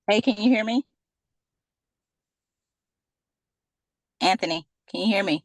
Hey, can you hear me? Anthony, can you hear me?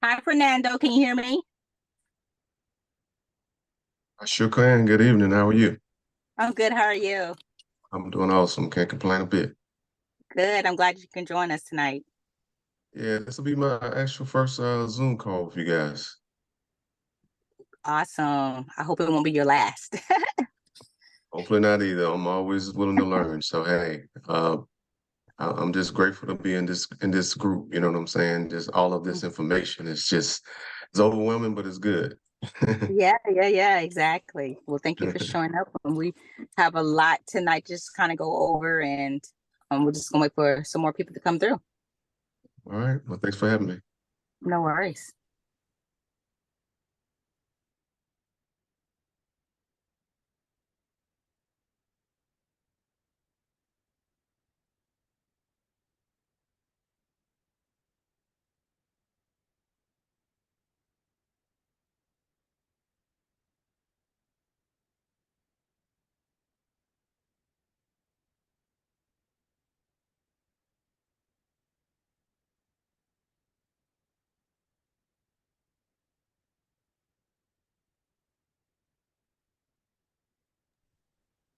Hi, Fernando, can you hear me? I sure can. Good evening. How are you? I'm good. How are you? I'm doing awesome. Can't complain a bit. Good. I'm glad you can join us tonight. Yeah, this will be my actual first Zoom call with you guys. Awesome. I hope it won't be your last. Hopefully not either. I'm always willing to learn. So hey, I'm just grateful to be in this group. You know what I'm saying? Just all of this information. It's overwhelming, but it's good. Yeah, exactly. Well, thank you for showing up. And we have a lot tonight, just kind of go over, and we're just gonna wait for some more people to come through. All right. Well, thanks for having me. No worries.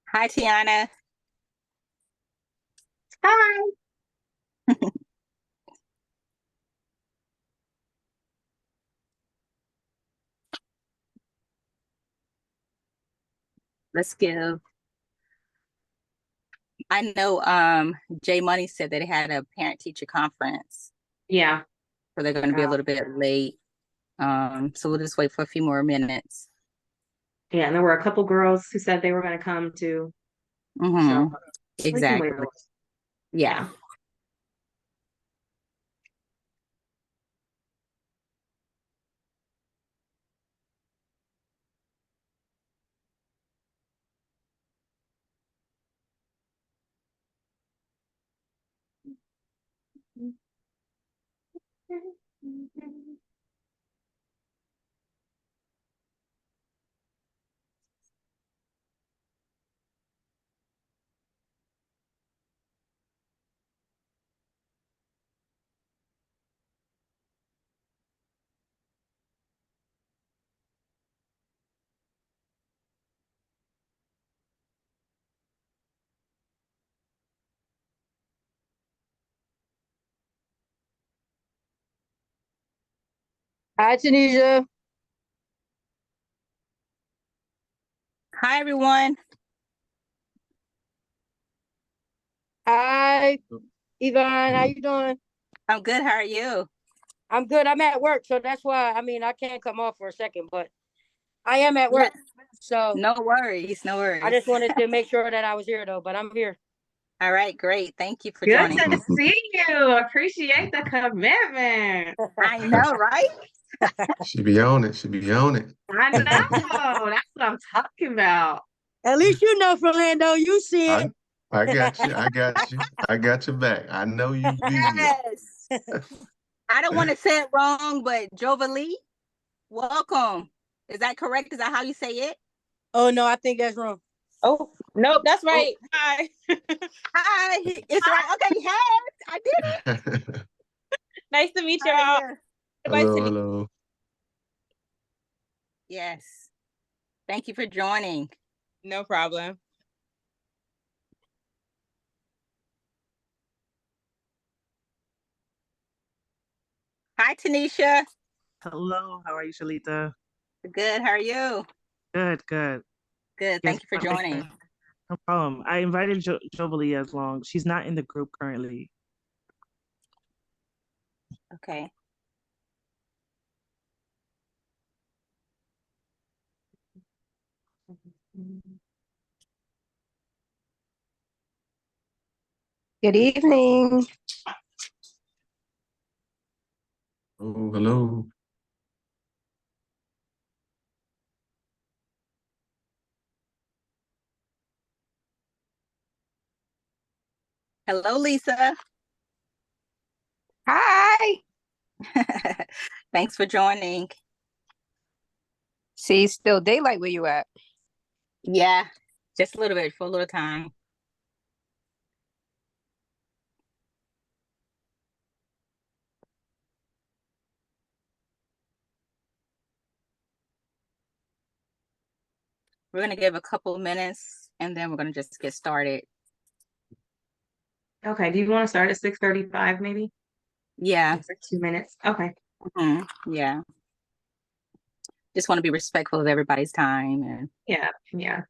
Hi, Tiana. Hi. Let's give. I know Jay Money said that they had a parent teacher conference, Yeah. so they're going to be a Uh, little bit late. So we'll just wait for a few more minutes. yeah. And there were a couple girls who said they were going to come too. So Mm-hmm. we can wait a Exactly. little. Yeah. Yeah. Hi, Tunisia. Hi, everyone. Hi, Yvonne. How you doing? I'm good. How are you? I'm good. I'm at work, so that's why, I can't come off for a second, but I am at Yes. work. So No worries. No I worries. just wanted to make sure that I was here, though, but I'm here. All right, great. Thank you for Good joining. to see you. Appreciate the commitment. I know, right? She be on it. She be on it. I know. That's what I'm talking about. At least you know, Orlando, you see I it. I got you. I got you. I got your back. I know you busy. Yes. I don't want to say it wrong, but Jovalie, welcome. Is that correct? Is that how you say it? Oh, no, I think that's wrong. Oh, nope, that's Oh, right. Hi. hi. It's right. Okay, yes, I did it. Nice to meet Hi, y'all. yeah. Everybody's Hello, to meet. hello. Yes. Thank you for joining. No problem. Hi, Tanisha. Hello, how are you, Shalita? Good. How are you? Good, good. Good. Yes, Thank you for joining. no problem. I invited Jovalie as long. She's not in the group currently. Okay. Good evening. Oh, hello. Hello, Lisa. Hi. Thanks for joining. See, still daylight where you at? Yeah, just a little bit for a little time. We're going to give a couple of minutes and then we're going to just get started. Okay. Do you want to start at 6:35 maybe? Yeah. For 2 minutes. Okay. Yeah. Just want to be respectful of everybody's time. And Yeah. Yeah.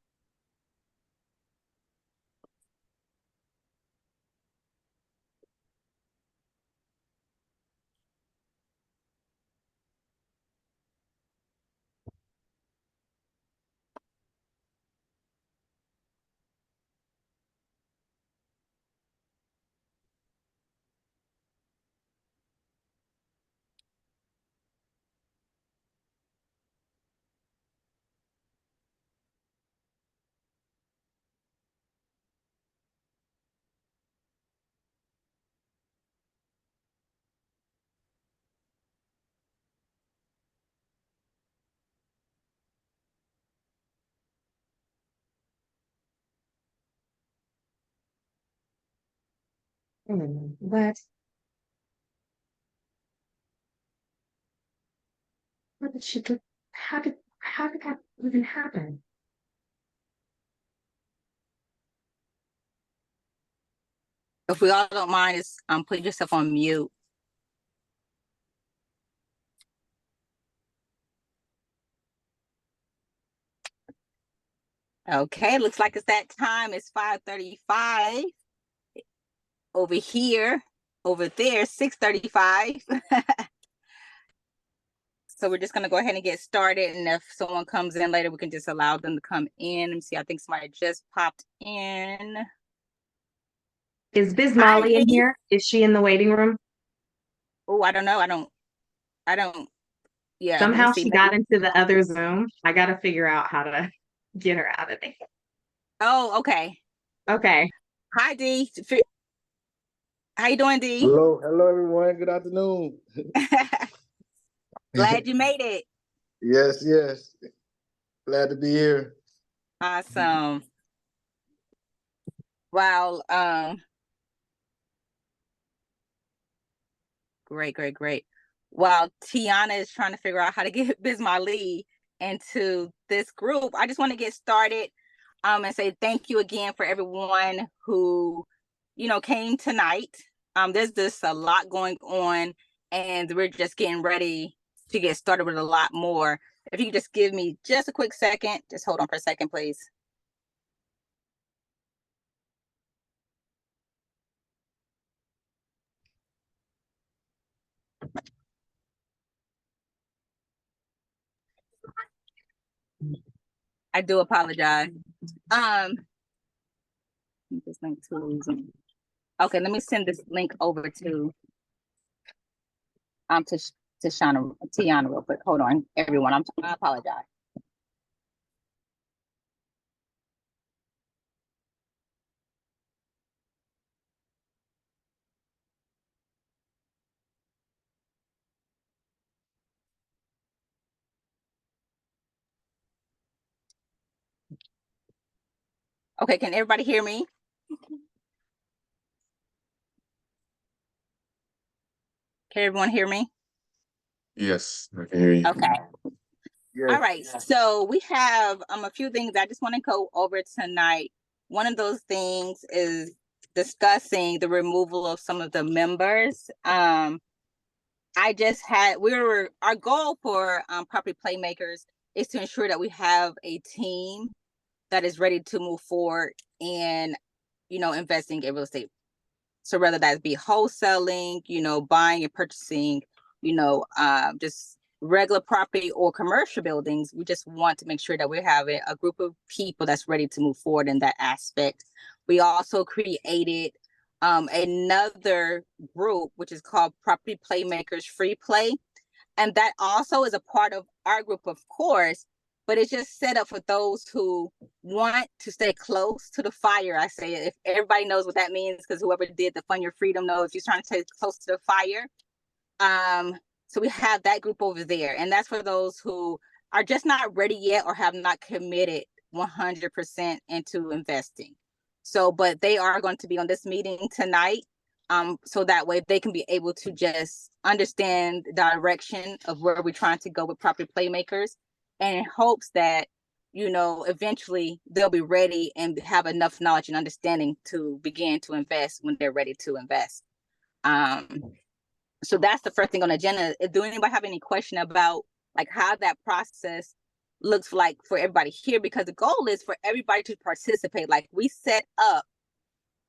What? What did she do? How did that even happen? if we all don't mind, just put yourself on mute. Okay, looks like it's that time. It's 5:35 over here, over there, 6:35. So we're just going to go ahead and get started. And if someone comes in later, we can just allow them to come in. Let me see. I think somebody just popped in. Is Biz Hi, Molly in Dee. here? Is she in the waiting room? Oh, I don't know. Yeah, let me Somehow see. she got into the other Zoom. I got to figure out how to get her out of there. Oh, okay. Okay. Hi, Dee. How you doing, Dee? Hello, hello everyone. Good afternoon. Glad you made it. Yes, yes. Glad to be here. Awesome. Wow. Great. While Tiana is trying to figure out how to get Bismarck into this group, I just want to get started and say thank you again for everyone who, came tonight. There's just a lot going on and we're just getting ready to get started with a lot more. If you could just give me just a quick second, just hold on for a second, please. I do apologize. This link to Zoom. Okay, let me send this link over to Tiana real quick. Hold on, everyone. I apologize. Okay, can everybody hear me? Can everyone hear me? Yes, I can hear you. Okay. Yes. All right. So we have a few things I just want to go over tonight. One of those things is discussing the removal of some of the members. Our goal for Property Playmakers is to ensure that we have a team that is ready to move forward and, investing in real estate. So whether that be wholesaling, buying and purchasing, just regular property or commercial buildings, we just want to make sure that we're having a group of people that's ready to move forward in that aspect. We also created another group, which is called Property Playmakers Free Play. And that also is a part of our group, of course, but it's just set up for those who want to stay close to the fire. I say, if everybody knows what that means, because whoever did the Fund Your Freedom knows if you're trying to stay close to the fire. So we have that group over there, and that's for those who are just not ready yet or have not committed 100% into investing. So, but they are going to be on this meeting tonight. So that way they can be able to just understand the direction of where we're trying to go with Property Playmakers, and in hopes that, eventually they'll be ready and have enough knowledge and understanding to begin to invest when they're ready to invest. So that's the first thing on the agenda. Do anybody have any question about like how that process looks like for everybody here? Because the goal is for everybody to participate. Like we set up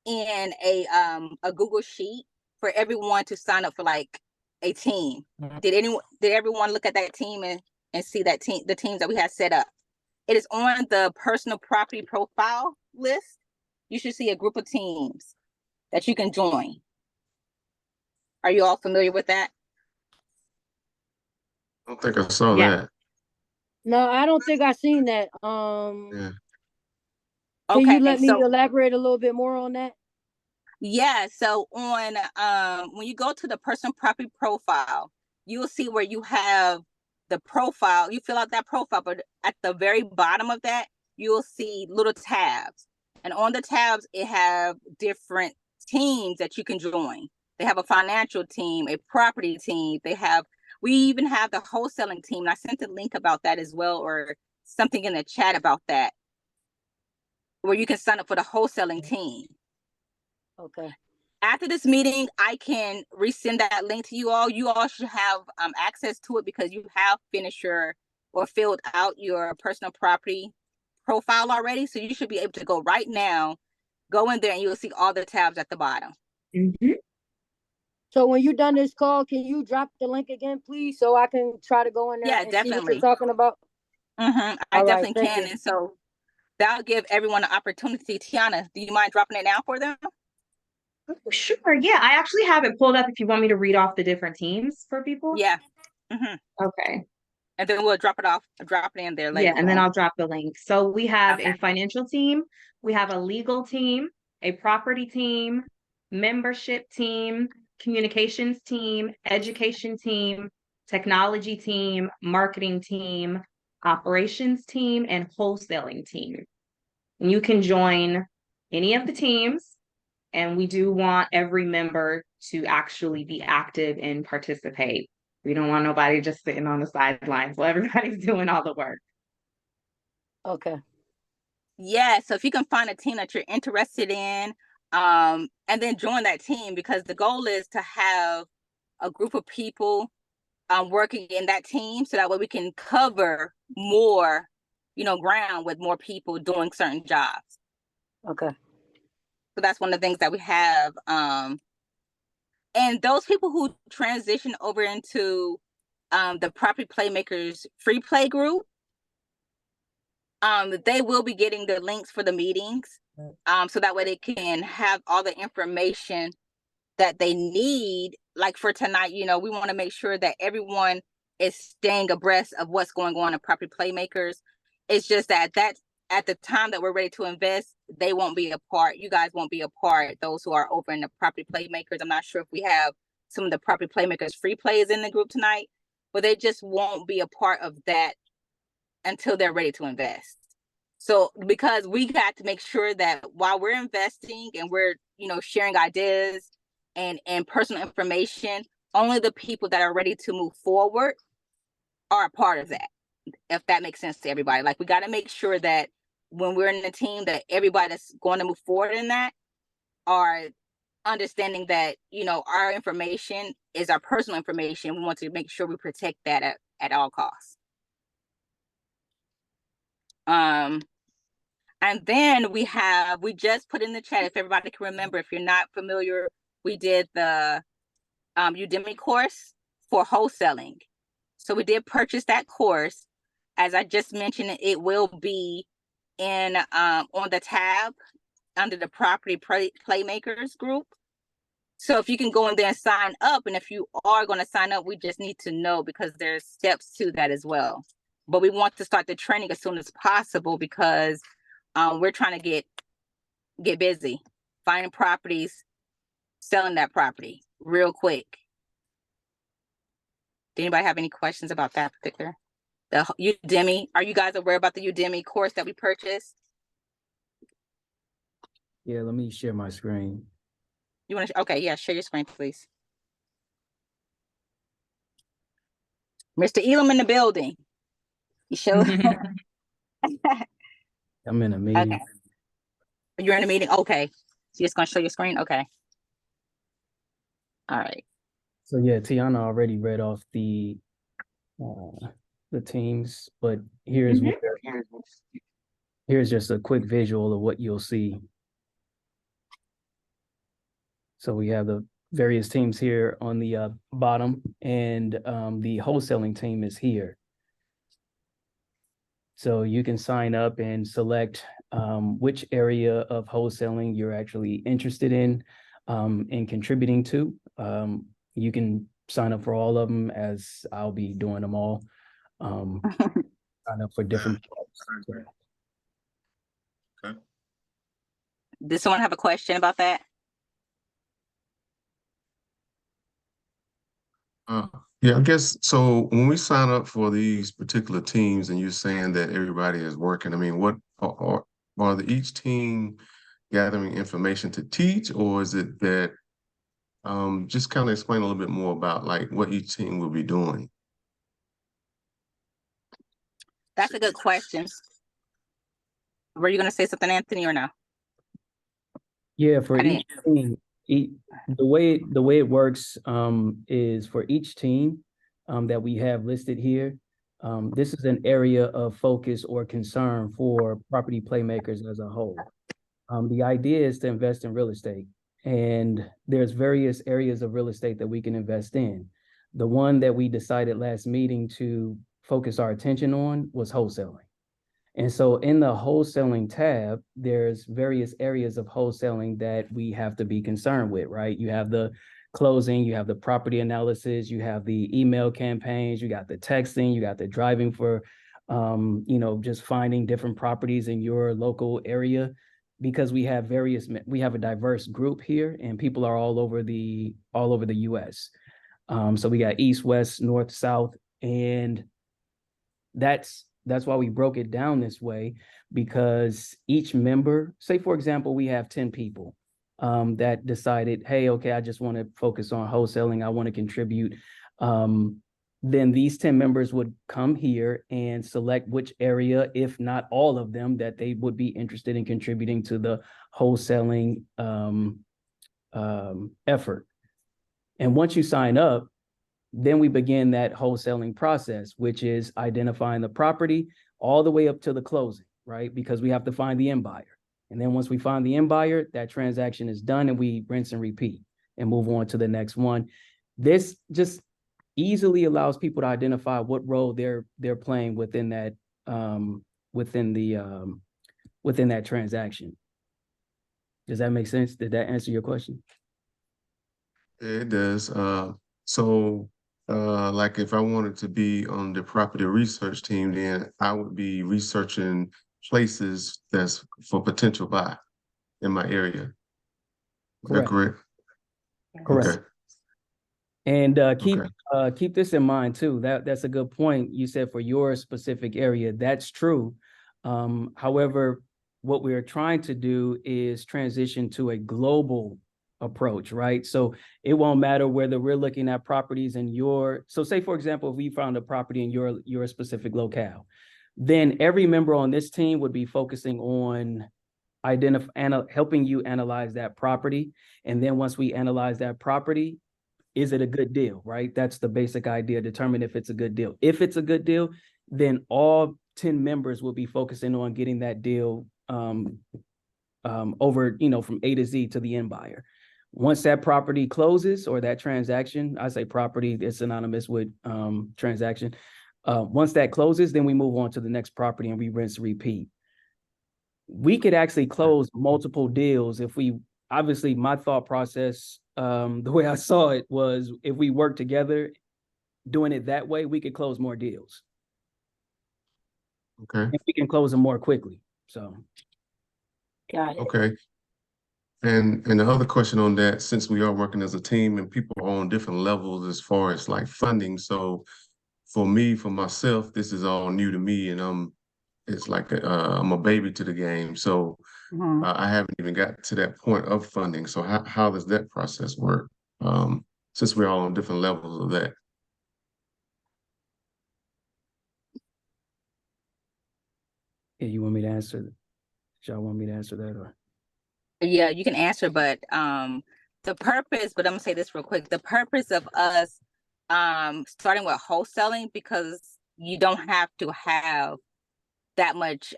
in a Google sheet for everyone to sign up for like a team. Did everyone look at that team and see that team, the teams that we had set up? It is on the personal property profile list. You should see a group of teams that you can join. Are you all familiar with that? I don't think I saw Yeah. that. No, I don't think I seen that. Yeah. Can you let me so elaborate a little bit more on that? yeah, so on when you go to the personal property profile, you will see where you have the profile. You fill out that profile, but at the very bottom of that, you will see little tabs. And on the tabs, it have different teams that you can join. They have a financial team, a property team. We even have the wholesaling team. And I sent a link about that as well, or something in the chat about that, where you can sign up for the wholesaling team. Okay. After this meeting, I can resend that link to you all. You all should have access to it because you have finished or filled out your personal property profile already. So you should be able to go right now, go in there, and you'll see all the tabs at the bottom. Mm-hmm. So when you're done this call, can you drop the link again, please, so I can try to go in there and see what definitely. you're talking about? I definitely can. And so that'll give everyone an opportunity. Tiana, do you mind dropping it now for them? Oh, sure. Yeah, I actually have it pulled up if you want me to read off the different teams for people. Yeah. Okay. And then we'll drop it in there later. Yeah, and then I'll drop the link. So we have Okay. a financial team, we have a legal team, a property team, membership team, communications team, education team, technology team, marketing team, operations team, and wholesaling team. And you can join any of the teams. And we do want every member to actually be active and participate. We don't want nobody just sitting on the sidelines. So everybody's doing all the work. Okay. Yeah, so if you can find a team that you're interested in, and then join that team, because the goal is to have a group of people working in that team, so that way we can cover more, ground with more people doing certain jobs. Okay. So that's one of the things that we have. And those people who transition over into the Property Playmakers free play group, they will be getting the links for the meetings, so that way they can have all the information that they need. Like for tonight, we want to make sure that everyone is staying abreast of what's going on in Property Playmakers. It's just that at the time that we're ready to invest, they won't be a part. You guys won't be a part. Those who are over in the Property Playmakers. I'm not sure if we have some of the Property Playmakers free plays in the group tonight, but they just won't be a part of that until they're ready to invest. So because we got to make sure that while we're investing and we're, sharing ideas and personal information, only the people that are ready to move forward are a part of that, if that makes sense to everybody. Like, we got to make sure that when we're in a team, that everybody that's going to move forward in that are understanding that, our information is our personal information. We want to make sure we protect that at all costs. And then we just put in the chat, if everybody can remember, if you're not familiar, we did the Udemy course for wholesaling. So we did purchase that course. As I just mentioned, it will be in on the tab under the Property Playmakers group. So if you can go in there and sign up, and if you are going to sign up, we just need to know, because there's steps to that as well. But we want to start the training as soon as possible, because we're trying to get busy finding properties, selling that property real quick. Did anybody have any questions about that particular? The Udemy, are you guys aware about the Udemy course that we purchased? Yeah, let me share my screen. You want to? Okay, yeah, share your screen, please. Mr. Elam in the building. You show. I'm in a meeting. Okay. You're in a meeting? Okay. So you're just going to show your screen? Okay. All right. So yeah, Tiana already read off the teams, but here's just a quick visual of what you'll see. So we have the various teams here on the bottom, and the wholesaling team is here. So you can sign up and select which area of wholesaling you're actually interested in and contributing to. You can sign up for all of them, as I'll be doing them all. Sign up for different. Okay. Does someone have a question about that? Yeah, I guess so. When we sign up for these particular teams, and you're saying that everybody is working, I mean, what are each team gathering information to teach, or is it that just kind of explain a little bit more about like what each team will be doing? That's a good question. Were you going to say something, Anthony, or no? Yeah, for each team, the way it works is for each team that we have listed here. This is an area of focus or concern for Property Playmakers as a whole. The idea is to invest in real estate, and there's various areas of real estate that we can invest in. The one that we decided last meeting to focus our attention on was wholesaling. And so in the wholesaling tab, there's various areas of wholesaling that we have to be concerned with, right? You have the closing, you have the property analysis, you have the email campaigns, you got the texting, you got the driving for, just finding different properties in your local area, because we have a diverse group here, and people are all over the US. So we got East, West, North, South, and that's why we broke it down this way, because each member, say for example, we have 10 people that decided, hey, okay, I just want to focus on wholesaling, I want to contribute. Then these 10 members would come here and select which area, if not all of them, that they would be interested in contributing to the wholesaling effort. And once you sign up, Then we begin that wholesaling process, which is identifying the property all the way up to the closing, right? Because we have to find the end buyer. And then once we find the end buyer, that transaction is done and we rinse and repeat and move on to the next one. This just easily allows people to identify what role they're playing within that within that transaction. Does that make sense? Did that answer your question? It does. Like if I wanted to be on the property research team, then I would be researching places that's for potential buy in my area. Is that correct? Correct. Okay. And keep this in mind too. That's a good point. You said for your specific area, that's true. However, what we're trying to do is transition to a global approach, right? So it won't matter whether we're looking at properties in so say, for example, if we found a property in your specific locale, then every member on this team would be focusing on helping you analyze that property. And then once we analyze that property, is it a good deal, right? That's the basic idea, determine if it's a good deal. If it's a good deal, then all 10 members will be focusing on getting that deal over, from A to Z to the end buyer. Once that property closes, or that transaction, I say property, it's synonymous with transaction. Once that closes, then we move on to the next property and we rinse and repeat. We could actually close multiple deals if obviously my thought process, the way I saw it was, if we work together doing it that way, we could close more deals. Okay. And we can close them more quickly. So. Got it. Okay. And the other question on that, since we are working as a team and people are on different levels as far as like funding. So for myself, this is all new to me, and it's like I'm a baby to the game. So I haven't even got to that point of funding. So how does that process work? Since we're all on different levels of that. Yeah, you want me to answer? Y'all want me to answer that, or? Yeah, you can answer, but the purpose, but I'm gonna say this real quick. The purpose of us starting with wholesaling, because you don't have to have that much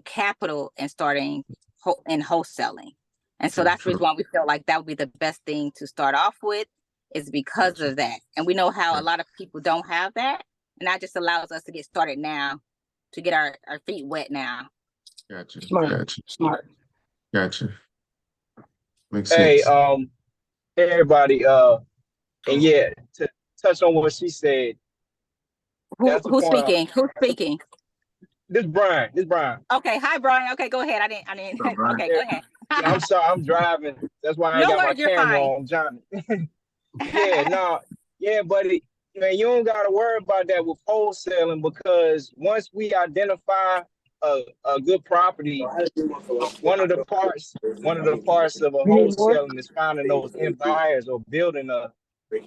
capital in starting in wholesaling. And so that's the reason why we feel like that would be the best thing to start off with, is because of that. And we know how a lot of people don't have that. And that just allows us to get started now, to get our feet wet now. Gotcha. Smart. Gotcha. Makes sense. Hey, everybody, and yeah, to touch on what she said. Who's speaking? Who's speaking? This Brian. Okay, hi Brian. Okay, go ahead. I didn't. Okay, go ahead. Yeah, I'm sorry, I'm driving. That's why I ain't got my camera on, Johnny. Yeah, buddy. Man, you don't gotta worry about that with wholesaling, because once we identify a good property, one of the parts of a wholesaling is finding those end buyers or building a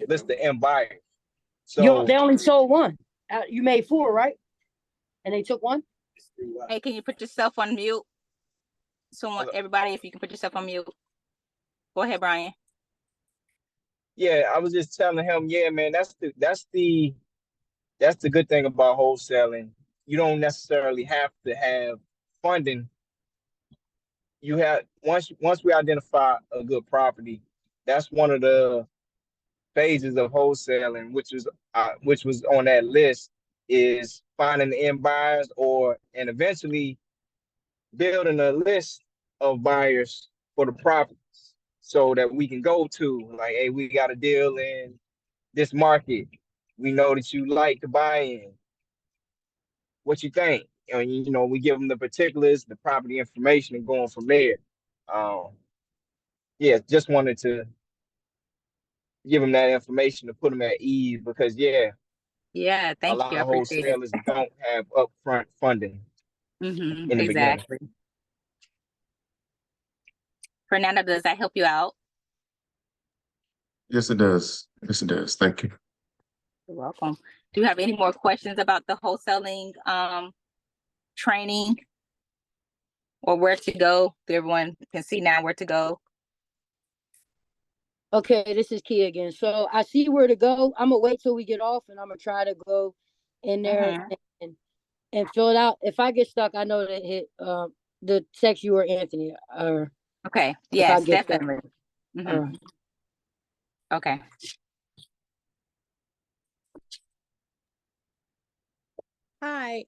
list of end buyers. So they only sold one. You made 4, right? And they took one. Hey, can you put yourself on mute? Everybody, if you can put yourself on mute. Go ahead, Brian. Yeah, I was just telling him, yeah, man, that's the good thing about wholesaling. You don't necessarily have to have funding. You have once we identify a good property, that's one of the phases of wholesaling, which was on that list, is finding the end buyers and eventually building a list of buyers for the properties, so that we can go to, like, hey, we got a deal in this market. We know that you like to buy in. What you think? We give them the particulars, the property information, and going from there. Yeah, just wanted to give them that information to put them at ease, because thank you. A lot of wholesalers don't have upfront funding in the beginning. Fernando, does that help you out? Yes, it does. Thank you. You're welcome. Do you have any more questions about the wholesaling training, or where to go? Everyone can see now where to go. Okay, this is Key again. So I see where to go. I'm gonna wait till we get off, and I'm gonna try to go in there and fill it out. If I get stuck, I know to hit the text you or Anthony. Or Okay. if I Yes, get stuck. definitely. All right. Okay. Hi.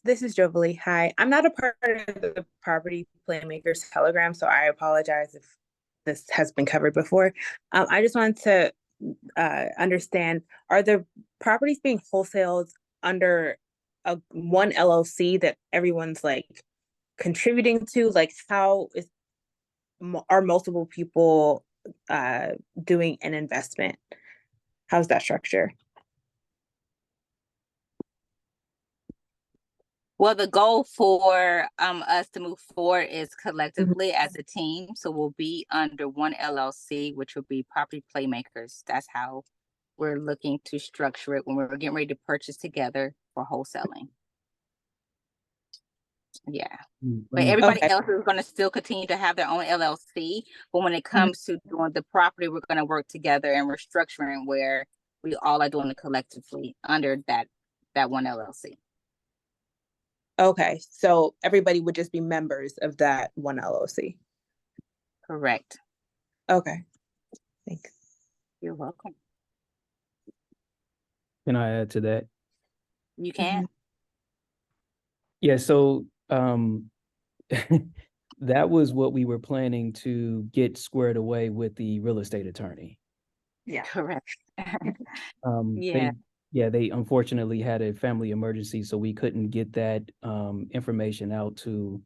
This is Jovalie. Hi. I'm not a part of the Property Playmakers Telegram, so I apologize if this has been covered before. I just wanted to understand, are the properties being wholesaled under one LLC that everyone's like contributing to? Like, how are multiple people doing an investment? How's that structure? Well, the goal for us to move forward is collectively as a team. So we'll be under one LLC, which will be Property Playmakers. That's how we're looking to structure it when we're getting ready to purchase together for wholesaling. Yeah. But everybody else is going to still continue to have their own LLC. But when it comes to doing the property, we're going to work together and restructuring where we all are doing it collectively under that one LLC. Okay, so everybody would just be members of that one LLC. Correct. Okay, thanks. You're welcome. Can I add to that? You can. Yeah, so that was what we were planning to get squared away with the real estate attorney. Yeah, correct. They unfortunately had a family emergency, so we couldn't get that information out to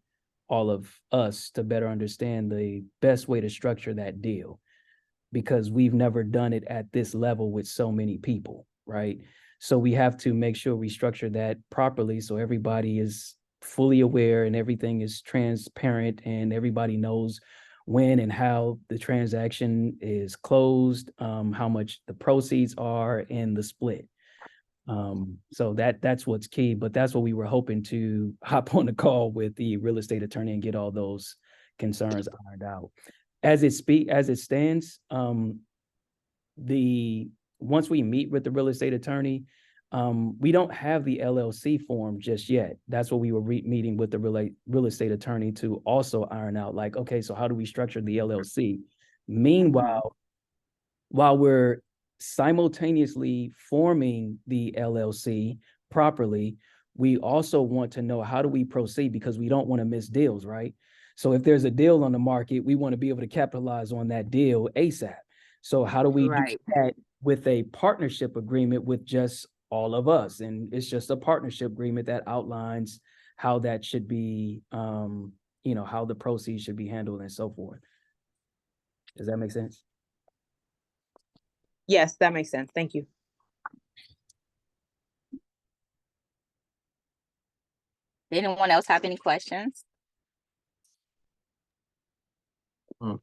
all of us to better understand the best way to structure that deal, because we've never done it at this level with so many people, right? So we have to make sure we structure that properly so everybody is fully aware and everything is transparent and everybody knows when and how the transaction is closed, how much the proceeds are, and the split. So that's what's key, but that's what we were hoping to hop on the call with the real estate attorney and get all those concerns ironed out. As it stands, once we meet with the real estate attorney, we don't have the LLC form just yet. That's what we were meeting with the real estate attorney to also iron out. Like, okay, so how do we structure the LLC? Meanwhile, while we're simultaneously forming the LLC properly, we also want to know how do we proceed, because we don't want to miss deals, right? So if there's a deal on the market, we want to be able to capitalize on that deal ASAP. So how do we do that with a partnership agreement with just all of us? And it's just a partnership agreement that outlines how that should be, how the proceeds should be handled and so forth. Does that make sense? Yes, that makes sense. Thank you. Anyone else have any questions?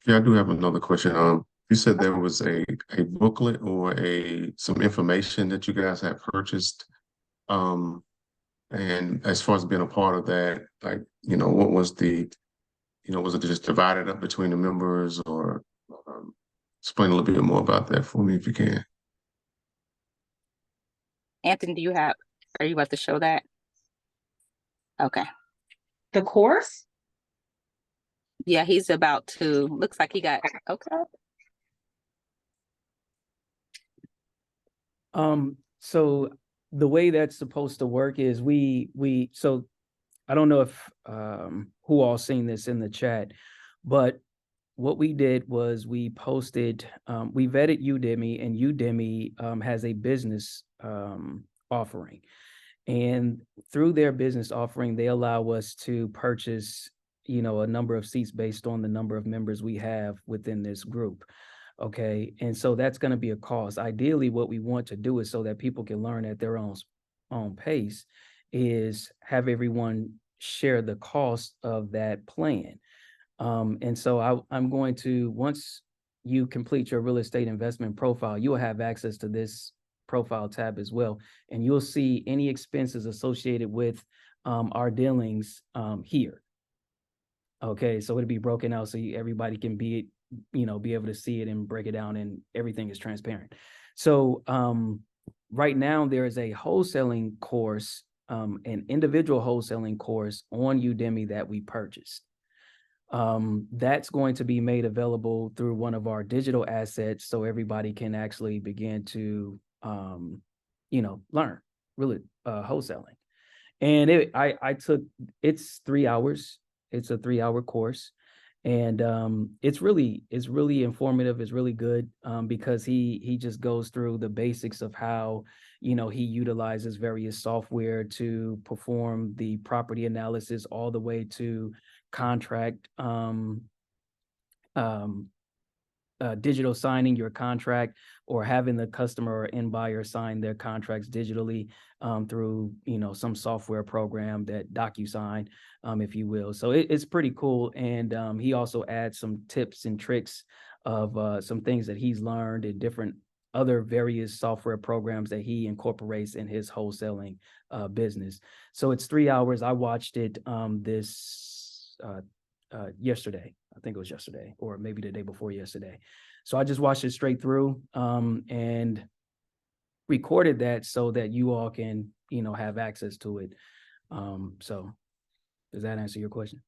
Yeah, I do have another question. You said there was a booklet or some information that you guys have purchased. And as far as being a part of that, like, what was was it just divided up between the members, or explain a little bit more about that for me if you can. Anthony, are you about to show that? Okay. The course? Yeah, he's about to, looks like he got, okay. So the way that's supposed to work is so I don't know if who all seen this in the chat, but what we did was we posted, we vetted Udemy, and Udemy has a business offering. And through their business offering, they allow us to purchase, a number of seats based on the number of members we have within this group. Okay. And so that's going to be a cost. Ideally, what we want to do is so that people can learn at their own pace, is have everyone share the cost of that plan. And so I'm going to, once you complete your real estate investment profile, you will have access to this profile tab as well. And you'll see any expenses associated with our dealings here. Okay, so it'll be broken out so everybody can be be able to see it and break it down, and everything is transparent. So right now there is a wholesaling course, an individual wholesaling course on Udemy that we purchased. That's going to be made available through one of our digital assets, so everybody can actually begin to learn really wholesaling. And it's 3 hours. It's a 3-hour course. And it's really informative. It's really good because he just goes through the basics of how, he utilizes various software to perform the property analysis, all the way to contract, digital signing your contract, or having the customer or end buyer sign their contracts digitally through some software program, that DocuSign, if you will. So it's pretty cool. And he also adds some tips and tricks of some things that he's learned in different other various software programs that he incorporates in his wholesaling business. So it's 3 hours. I watched it yesterday. I think it was yesterday, or maybe the day before yesterday. So I just watched it straight through and recorded that so that you all can, have access to it. So does that answer your question?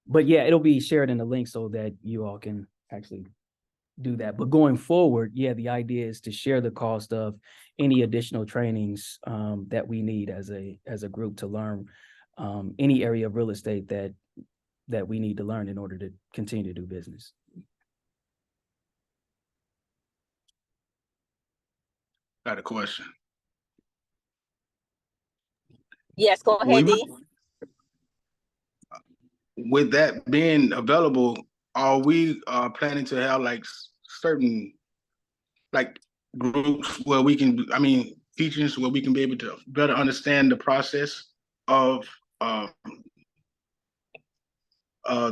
But yeah, it'll be shared in the link so that you all can actually do that. But going forward, yeah, the idea is to share the cost of any additional trainings that we need as a group to learn any area of real estate that we need to learn in order to continue to do business. Got a question. Yes, go ahead, D. With that being available, are we planning to have like certain like groups where we can, teachings where we can be able to better understand the process of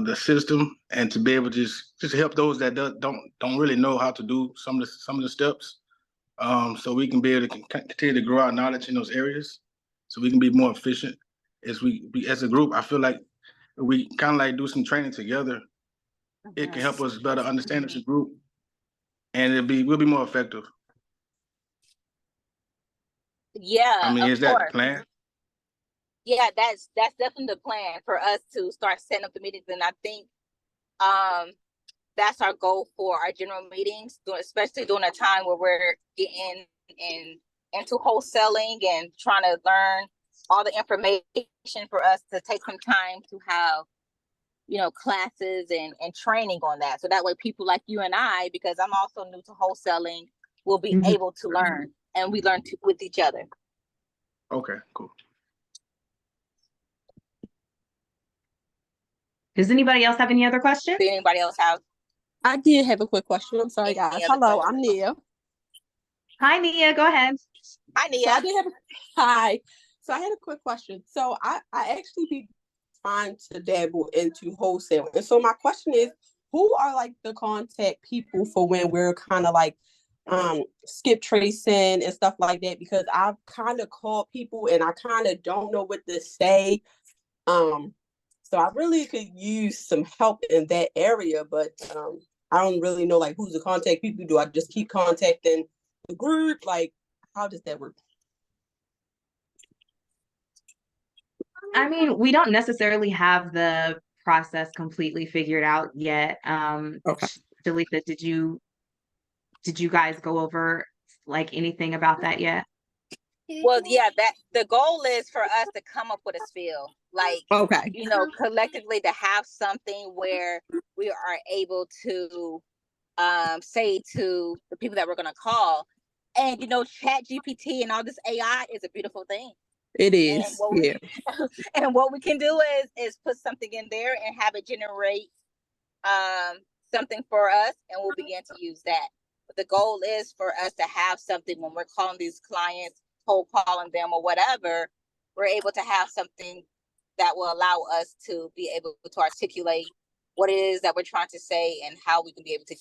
the system, and to be able to just help those that don't really know how to do some of the steps, so we can be able to continue to grow our knowledge in those areas, so we can be more efficient as a group. I feel like we kind of like do some training together. It can help us better understand as a group, and we'll be more effective. Yeah, is that the plan? Yeah, that's definitely the plan for us to start setting up the meetings. And I think that's our goal for our general meetings, especially during a time where we're getting into wholesaling and trying to learn all the information, for us to take some time to have, classes and training on that. So that way people like you and I, because I'm also new to wholesaling, will be able to learn, and we learn with each other. Okay, cool. Does anybody else have any other questions? Does anybody else have? I did have a quick question. I'm sorry, guys. Hello, I'm Nia. Hi, Nia. Go ahead. Hi, Nia. Hi. So I had a quick question. So I actually be trying to dabble into wholesaling. And so my question is, who are like the contact people for when we're kind of like skip tracing and stuff like that? Because I've kind of called people and I kind of don't know what to say. So I really could use some help in that area, but I don't really know like who's the contact people. Do I just keep contacting the group? Like, how does that work? We don't necessarily have the process completely figured out yet. Okay. Jaleesa, did you guys go over like anything about that yet? Well, yeah, that the goal is for us to come up with a spiel, like, okay, collectively to have something where we are able to say to the people that we're going to call, and Chat GPT and all this AI is a beautiful thing. It is. And what we can do is put something in there and have it generate something for us, and we'll begin to use that. But the goal is for us to have something when we're calling these clients, cold calling them or whatever, we're able to have something that will allow us to be able to articulate what it is that we're trying to say and how we can be able to,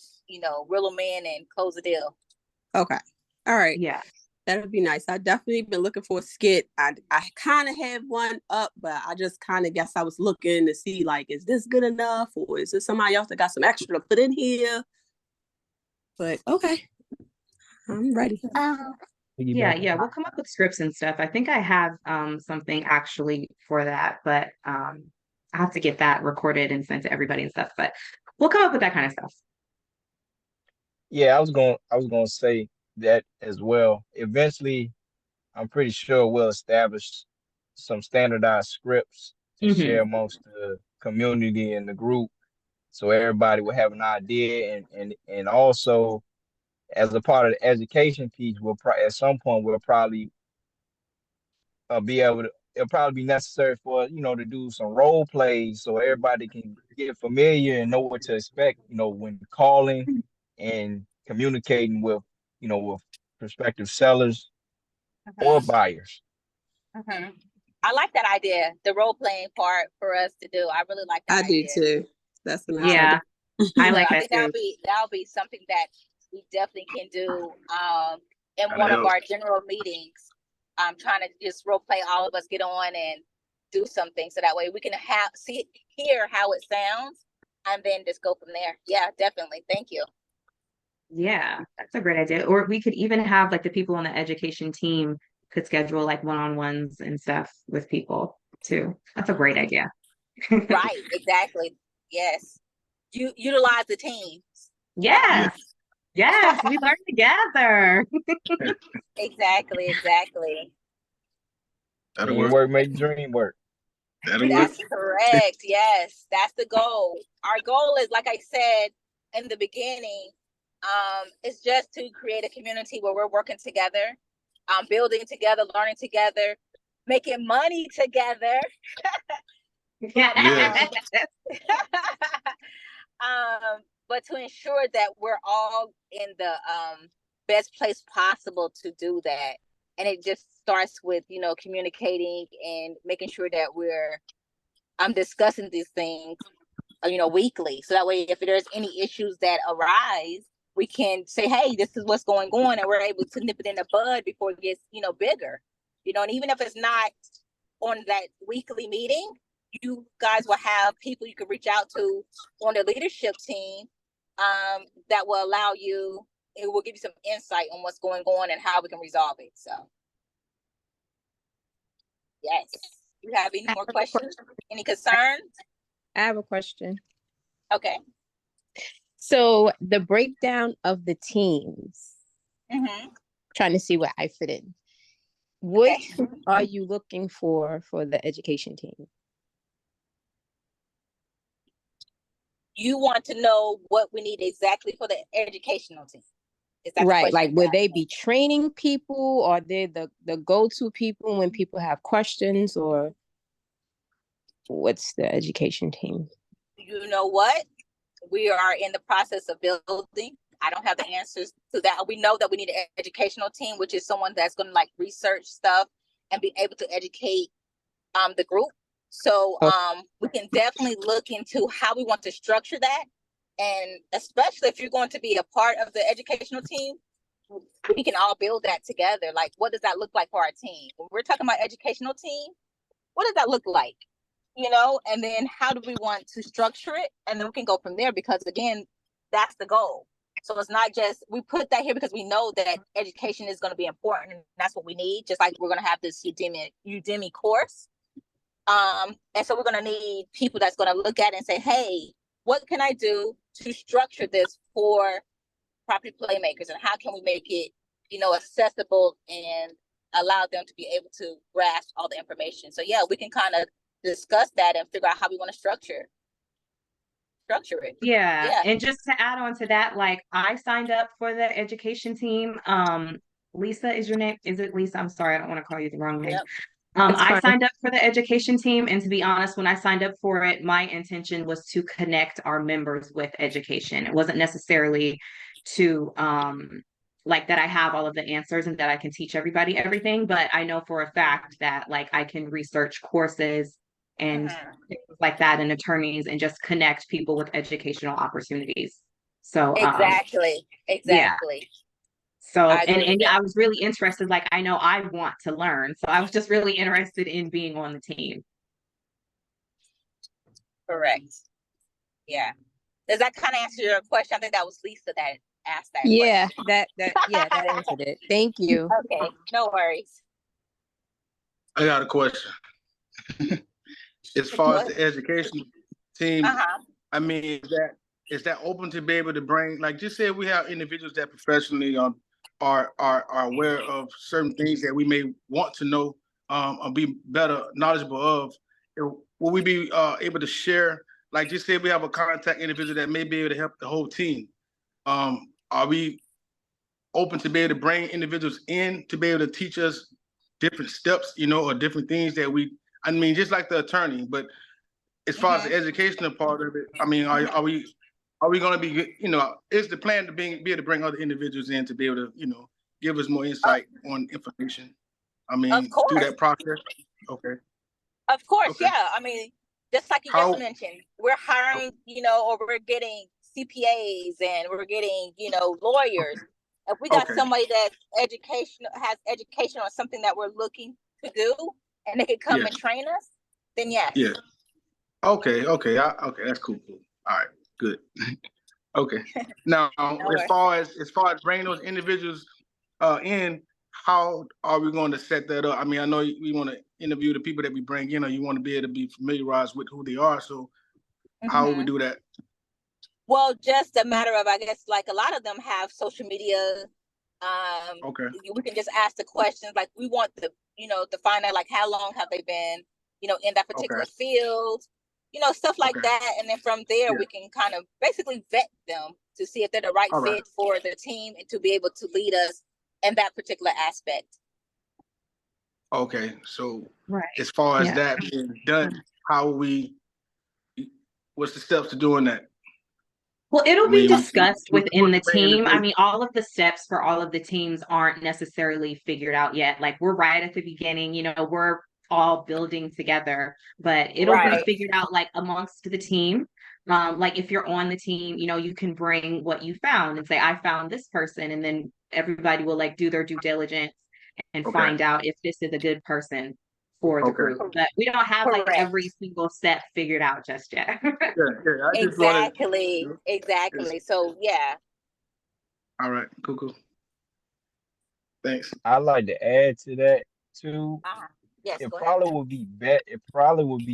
reel them in and close the deal. Okay. All right. Yeah. That'd be nice. I definitely been looking for a skit. I kind of had one up, but I just kind of guess I was looking to see like, is this good enough, or is this somebody else that got some extra to put in here? But okay, I'm ready. Yeah, we'll come up with scripts and stuff. I think I have something actually for that, but I have to get that recorded and sent to everybody and stuff. But we'll come up with that kind of stuff. Yeah, I was gonna say that as well. Eventually, I'm pretty sure we'll establish some standardized scripts to share amongst the community and the group, so everybody will have an idea, and also as a part of the education piece, at some point we'll probably be able to. It'll probably be necessary for to do some role plays so everybody can get familiar and know what to expect. When calling and communicating with prospective sellers or buyers. I like that idea, the role playing part for us to do. I really like that idea. I do too. That's a nice idea. I like I that think too. that'll be something that we definitely can do in one of our general meetings. I'm trying to just role play, all of us get on and do something so that way we can hear how it sounds and then just go from there. Yeah, definitely. Thank you. Yeah, that's a great idea. Or we could even have like the people on the education team could schedule like one-on-ones and stuff with people too. That's a great idea. Right, exactly. Yes. You utilize the team. Yes. Yes, we learn together. Exactly. Teamwork make dream work. That's correct. Yes, that's the goal. Our goal is, like I said in the beginning, it's just to create a community where we're working together, building together, learning together, making money together. But to ensure that we're all in the best place possible to do that. And it just starts with, communicating and making sure that we're discussing these things, weekly. So that way, if there's any issues that arise, we can say, hey, this is what's going on. And we're able to nip it in the bud before it gets, bigger. And even if it's not on that weekly meeting, you guys will have people you can reach out to on the leadership team that will allow you, it will give you some insight on what's going on and how we can resolve it. So, yes. You have any more questions? Any concerns? I have a question. Okay. So the breakdown of the teams, trying to see where I fit in. What are you looking for the education team? You want to know what we need exactly for the educational team. Right. Like, will they be training people? Or are they the go-to people when people have questions? Or what's the education team? You know what? We are in the process of building. I don't have the answers to that. We know that we need an educational team, which is someone that's going to like research stuff and be able to educate the group. So we can definitely look into how we want to structure that. And especially if you're going to be a part of the educational team, we can all build that together. Like, what does that look like for our team? When we're talking about educational team, what does that look like? And then how do we want to structure it? And then we can go from there, because again, that's the goal. So it's not just, we put that here because we know that education is going to be important. And that's what we need. Just like we're going to have this Udemy course. And so we're going to need people that's going to look at it and say, hey, what can I do to structure this for Property Playmakers? And how can we make it, accessible and allow them to be able to grasp all the information? So yeah, we can kind of discuss that and figure out how we want to structure it. Yeah. And just to add on to that, like I signed up for the education team. Lisa is your name? Is it Lisa? I'm sorry, I don't want to call you the wrong name. Yep. I signed up for the education team, and to be honest, when I signed up for it, my intention was to connect our members with education. It wasn't necessarily to like that I have all of the answers and that I can teach everybody everything, but I know for a fact that like I can research courses and things like that and attorneys and just connect people with educational opportunities. So exactly. Yeah. So, I agree and with that. I was really interested, like, I know I want to learn. So I was just really interested in being on the team. Correct. Yeah. Does that kind of answer your question? I think that was Lisa that asked that Yeah, question. that answered it. Thank you. Okay, no worries. I got a question. As far as the education team, I mean, is that open to be able to bring, like, just say we have individuals that professionally are aware of certain things that we may want to know or be better knowledgeable of. Will we be able to share, like, just say we have a contact individual that may be able to help the whole team? Are we open to be able to bring individuals in to be able to teach us different steps, you know, or different things that I mean, just like the attorney, but as far as the educational part of it, I mean, are we going to be, you know, is the plan to be able to bring other individuals in to be able to, you know, give us more insight on information? I mean, through that process? Okay. Of course, Okay. yeah. I mean, just like you just mentioned, we're hiring, you know, or we're getting CPAs and we're getting, you know, lawyers. If we got somebody that's has education on something that we're looking to do, and they could come and train us, then yes. Yeah. Okay. Okay, that's cool. All right. Good. Okay. Now, as far as bringing those individuals in, how are we going to set that up? I mean, I know we want to interview the people that we bring in, or you want to be able to be familiarized with who they are. So, how will we do that? Well, just a matter of, I guess, like a lot of them have social media. We can just ask the questions, like we want to find out, like, how long have they been, you know, in that particular field, you know, stuff like that. And then from there, we can kind of basically vet them to see if they're the right fit for the team and to be able to lead us in that particular aspect. Okay, so as far as that being done, what's the steps to doing that? Well, it'll be discussed within the team. I mean, all of the steps for all of the teams aren't necessarily figured out yet. Like, we're right at the beginning, you know, we're all building together, but it'll be figured out, like, amongst the team. Like, if you're on the team, you know, you can bring what you found and say, I found this person, and then everybody will, like, do their due diligence and find out if this is a good person for the group. But we don't have like every single step figured out just yet. Exactly. So yeah. All right, cool. Thanks. I'd like to add to that too. Yes, it probably would be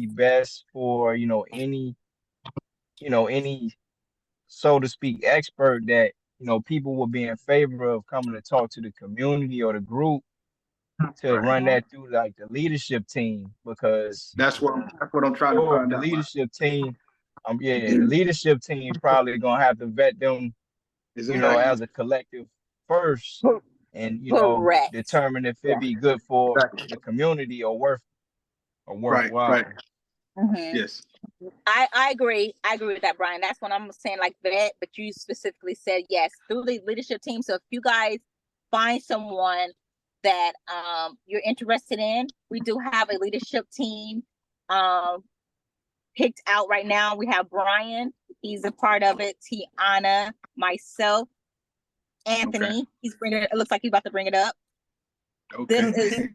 best for, you know, any so to speak expert that, you know, people will be in favor of coming to talk to the community or the group to run that through, like, the leadership team, because that's what I'm trying to find the out. Leadership team, the leadership team probably gonna have to vet them, you know, as a collective first, and, you know, determine if it be good for the community or worthwhile. Yes. I agree with that, Brian. That's what I'm saying, like vet, but you specifically said yes through the leadership team. So if you guys find someone that you're interested in, we do have a leadership team picked out right now. We have Brian, he's a part of it, Tiana, myself, Anthony, it looks like he's about to bring it up. This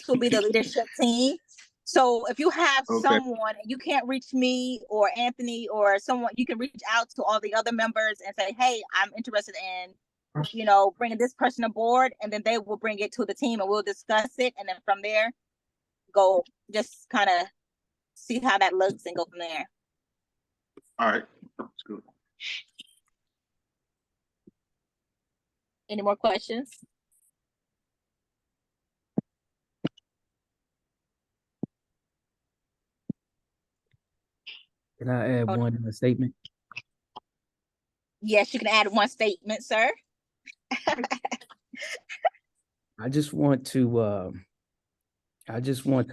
will be the leadership team. So if you have someone, you can't reach me or Anthony or someone, you can reach out to all the other members and say, hey, I'm interested in, you know, bringing this person aboard, and then they will bring it to the team and we'll discuss it. And then from there, go just kind of see how that looks and go from there. All right. That's good. Any more questions? Can I add one statement? Yes, you can add one statement, sir. I just want to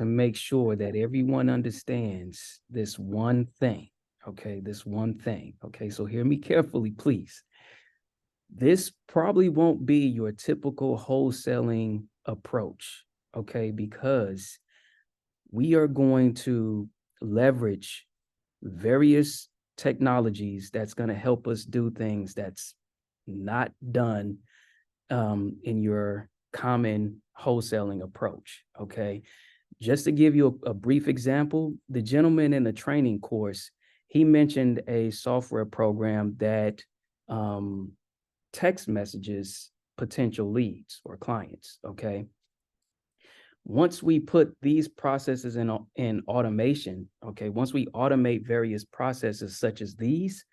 make sure that everyone understands this one thing. Okay, this one thing. Okay, so hear me carefully, please. This probably won't be your typical wholesaling approach, okay, because we are going to leverage various technologies that's going to help us do things that's not done in your common wholesaling approach. Okay. Just to give you a brief example, the gentleman in the training course, he mentioned a software program that text messages potential leads or clients. Okay. Once we put these processes in automation, okay, once we automate various processes such as these,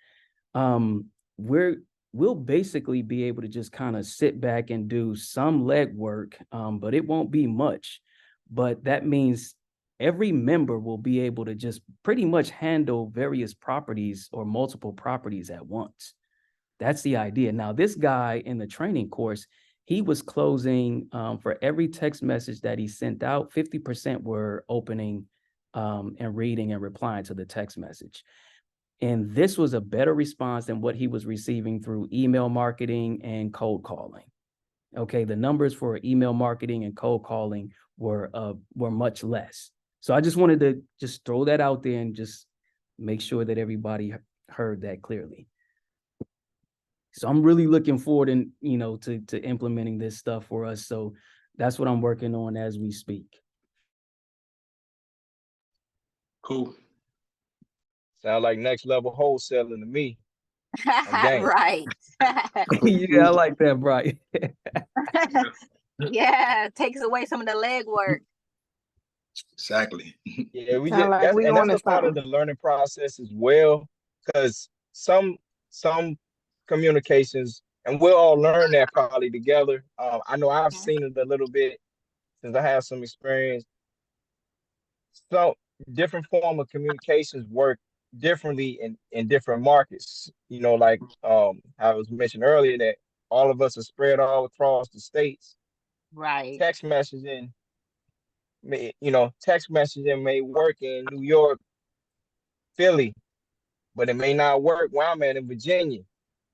we'll basically be able to just kind of sit back and do some legwork, but it won't be much. But that means every member will be able to just pretty much handle various properties or multiple properties at once. That's the idea. Now, this guy in the training course, he was closing for every text message that he sent out, 50% were opening and reading and replying to the text message. And this was a better response than what he was receiving through email marketing and cold calling. Okay, the numbers for email marketing and cold calling were much less. So I just wanted to just throw that out there and just make sure that everybody heard that clearly. So I'm really looking forward to implementing this stuff for us. So that's what I'm working on as we speak. Cool. Sound like next level wholesaling to me. Right. Yeah, I like that, Brian. Yeah, takes away some of the legwork. Exactly. Yeah, Sound that's a part of the learning process as well, because some communications, and we'll all learn that probably together. I know I've seen it a little bit since I have some experience. So different form of communications work differently in different markets. You know, like I was mentioned earlier that all of us are spread all across the states. Right. Text messaging may work in New York, Philly, but it may not work where I'm at in Virginia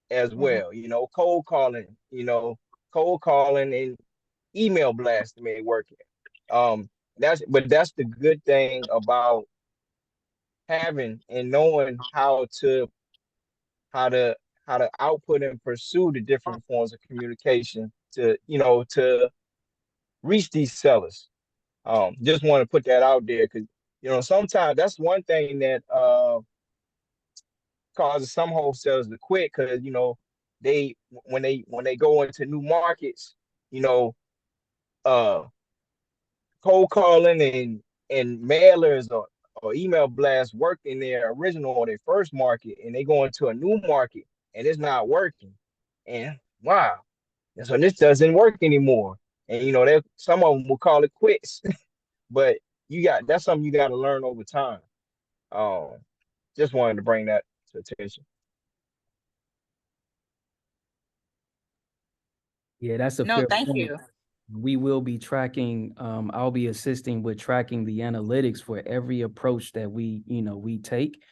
as well. Cold calling and email blast may work. That's the good thing about having and knowing how to output and pursue the different forms of communication to reach these sellers. Just want to put that out there, because sometimes that's one thing that causes some wholesalers to quit, because they when they go into new markets, uh cold calling and mailers or email blasts work in their original or their first market, and they go into a new market and it's not working, and wow, and so this doesn't work anymore, and some of them will call it quits. But that's something you got to learn over time. Just wanted to bring that to attention. Yeah, that's a No, fair thank point. you. We will be tracking, I'll be assisting with tracking the analytics for every approach that we take,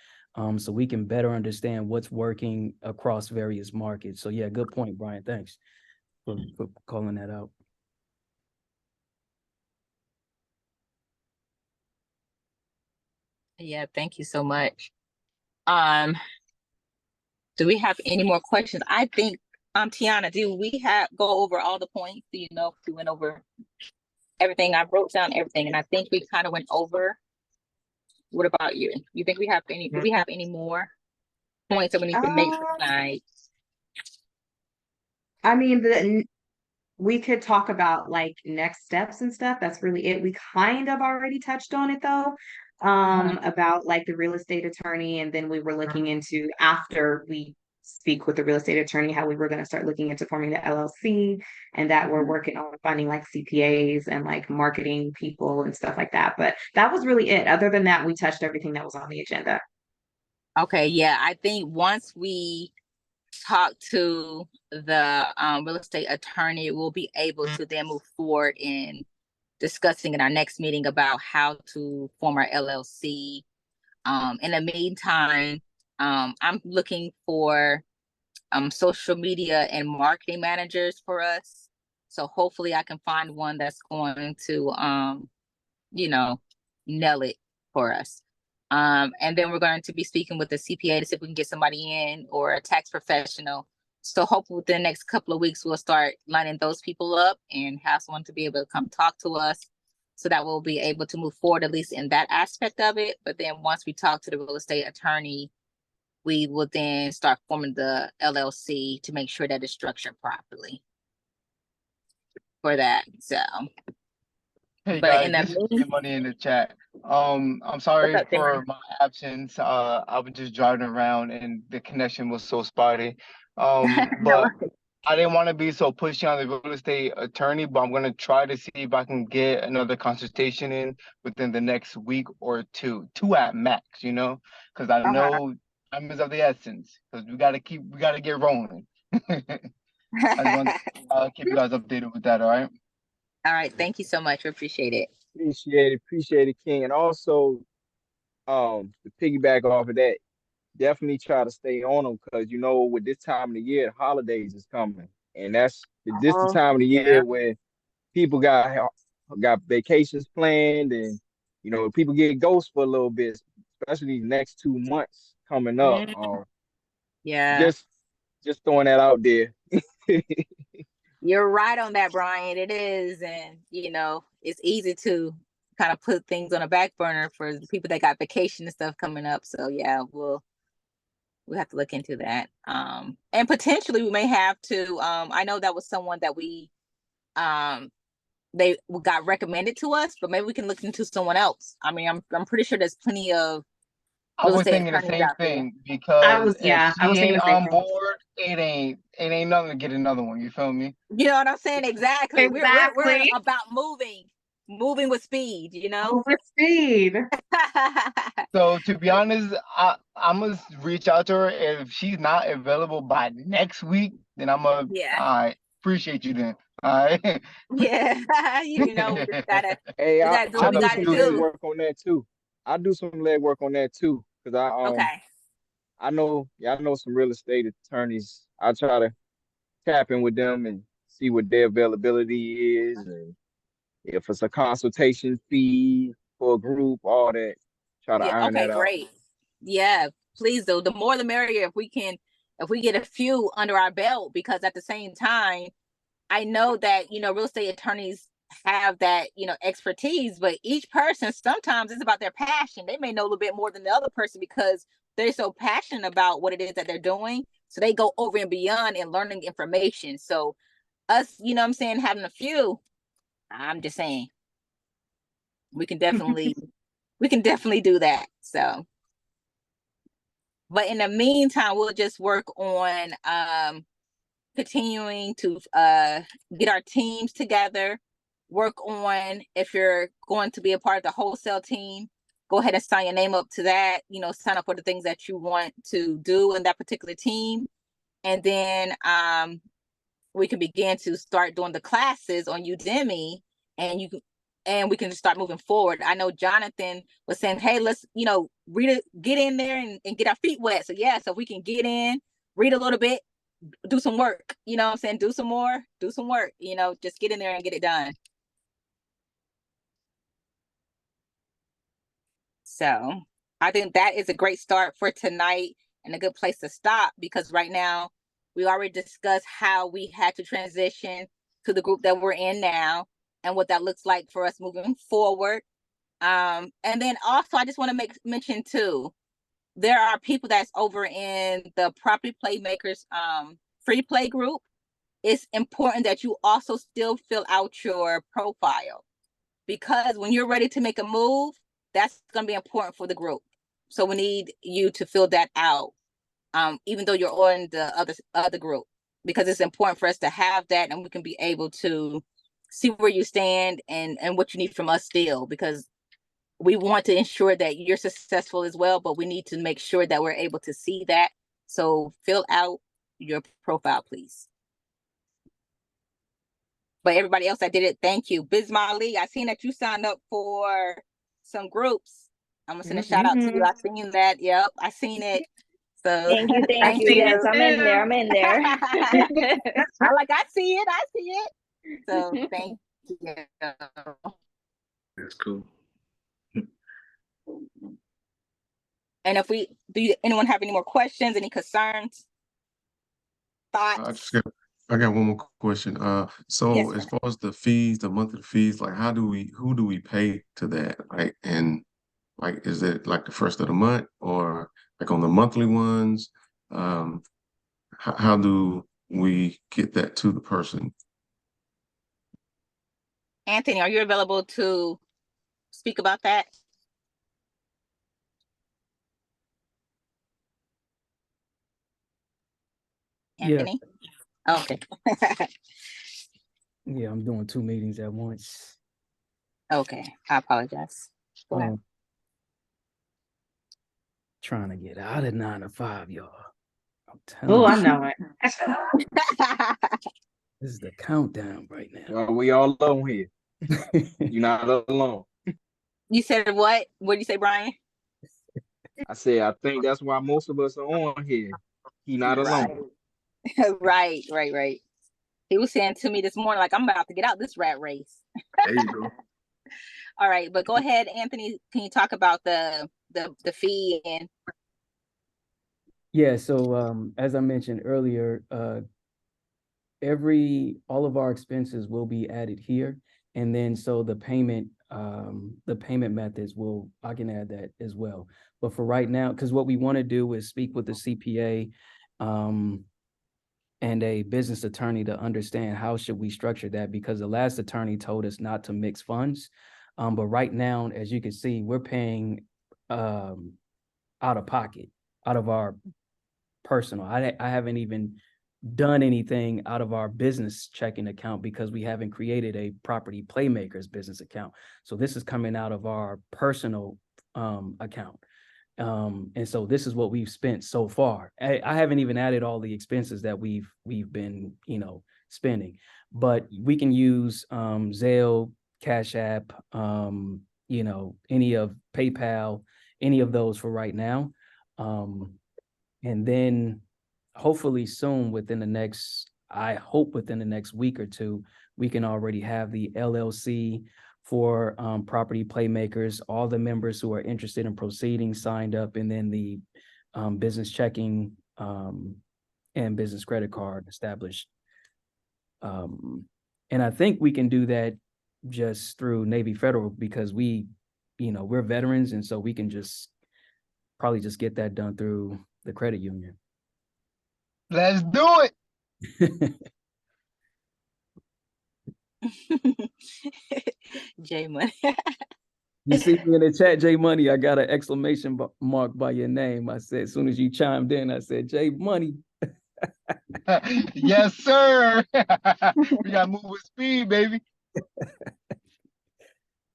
so we can better understand what's working across various markets. So yeah, good point, Brian. Thanks for calling that out. Yeah, thank you so much. Do we have any more questions? I think, Tiana, do we go over all the points? Do you know if we went over everything? I wrote down everything, and I think we kind of went over. What about you? You think do we have any more points that we need to make tonight? I mean, we could talk about like next steps and stuff. That's really it. We kind of already touched on it though, about like the real estate attorney. And then we were looking into, after we speak with the real estate attorney, how we were going to start looking into forming the LLC, and that we're working on finding like CPAs and like marketing people and stuff like that. But that was really it. Other than that, we touched everything that was on the agenda. Okay, yeah, I think once we talk to the real estate attorney, we'll be able to then move forward in discussing in our next meeting about how to form our LLC. In the meantime, I'm looking for social media and marketing managers for us. So hopefully I can find one that's going to nail it for us. And then we're going to be speaking with the CPA to see if we can get somebody in, or a tax professional So hopefully within the next couple of weeks, we'll start lining those people up and have someone to be able to come talk to us so that we'll be able to move forward, at least in that aspect of it. But then once we talk to the real estate attorney, we will then start forming the LLC to make sure that it's structured properly for that. So, Hey but guys, in this is the Money in the chat. I'm sorry up, for my absence. I was just driving around and the connection was so spotty. But I didn't want to be so pushy on the real estate attorney, but I'm gonna try to see if I can get another consultation in within the next week or two at max, because I know time is of the essence, because we gotta get rolling. I just want to keep you guys updated with that, all right? all right, thank you so much. We appreciate it. Appreciate it, King. And also, to piggyback off of that, definitely try to stay on them because with this time of the year, the holidays is coming, and this the time of the year where people got vacations planned, and people get ghosts for a little bit, especially these next 2 months coming up. Yeah, Just throwing that out there. you're right on that, Brian. It is, and it's easy to kind of put things on a back burner for the people that got vacation and stuff coming up. So yeah, we'll have to look into that. And potentially we may have to. I know that was someone that they got recommended to us, but maybe we can look into someone else. I mean, I'm pretty sure there's plenty of I was thinking the same thing because if she ain't on board, it ain't nothing to get another one. You feel me? You know what I'm saying? Exactly. We're about moving with speed. Move with speed. So to be honest, I must reach out to her. If she's not available by next week, then I'm gonna. Yeah. I appreciate you then. All right. Yeah. We gotta. Hey, we gotta do what we gotta do. legwork on that too. I do some legwork on that too, because Okay. I know some real estate attorneys. I try to tap in with them and see what their availability is, and if it's a consultation fee for a group, all that. Try to iron Okay, that out. great. Yeah, please do. The more the merrier. If we get a few under our belt, because at the same time, I know that real estate attorneys have that expertise, but each person sometimes it's about their passion. They may know a little bit more than the other person because they're so passionate about what it is that they're doing, so they go over and beyond in learning information. So us, I'm saying, having a few, I'm just saying we can definitely do that. So, but in the meantime, we'll just work on continuing to get our teams together, work on, if you're going to be a part of the wholesale team, go ahead and sign your name up to that, sign up for the things that you want to do in that particular team. And then we can begin to start doing the classes on Udemy, and we can just start moving forward. I know Jonathan was saying, hey, let's, read it, get in there and get our feet wet. So yeah, so we can get in, read a little bit, do some work, what I'm saying? Do some work, just get in there and get it done. So I think that is a great start for tonight and a good place to stop, because right now we already discussed how we had to transition to the group that we're in now and what that looks like for us moving forward. And then also I just want to mention too, there are people that's over in the Property Playmakers free play group. It's important that you also still fill out your profile, because when you're ready to make a move, that's going to be important for the group. So we need you to fill that out, even though you're on the other group, because it's important for us to have that, and we can be able to see where you stand and what you need from us still, because we want to ensure that you're successful as well, but we need to make sure that we're able to see that. So fill out your profile, please. But everybody else that did it, thank you. Bismali, I seen that you signed up for some groups. I'm gonna send a shout out to you. I seen that. Yep, I seen it. So thank you. Yes, I'm in there. I see it. So thank you. That's cool. And if anyone have any more questions, any concerns? thoughts? I got one more question. So Yes, as sir. far as the fees, the monthly fees, like who do we pay to that? Like, and like, is it like the first of the month or like on the monthly ones? How do we get that to the person? Anthony, are you available to speak about that? Yeah, Anthony? Okay. yeah, I'm doing 2 meetings at once. Okay, I apologize. Go ahead. Trying to get out of 9 to 5, y'all. I'm Oh, telling I you, know it. this is the countdown right now. Well, we all alone here. You're not alone. You said what? What did you say, Brian? I said, I think that's why most of us are on here. He not alone. Right, right. He was saying to me this morning, like, I'm about to get out this rat race. There you go. All right, but go ahead, Anthony. Can you talk about the fee and Yeah, so as I mentioned earlier, all of our expenses will be added here. And then so the payment methods I can add that as well. But for right now, because what we want to do is speak with the CPA and a business attorney to understand how should we structure that, because the last attorney told us not to mix funds. But right now, as you can see, we're paying out of pocket, out of our personal. I haven't even done anything out of our business checking account because we haven't created a Property Playmakers business account. So this is coming out of our personal account. And so this is what we've spent so far. I haven't even added all the expenses that we've been, spending, but we can use Zelle, Cash App, any of PayPal, any of those for right now. And then hopefully soon I hope within the next week or two, we can already have the LLC for Property Playmakers, all the members who are interested in proceeding signed up, and then the business checking and business credit card established. And I think we can do that just through Navy Federal because we're veterans, and so we can probably just get that done through the credit union. Let's do it. J Money? You see me in the chat, J Money. I got an exclamation mark by your name. I said, as soon as you chimed in, I said, J Money. Yes, sir. We got to move with speed, baby.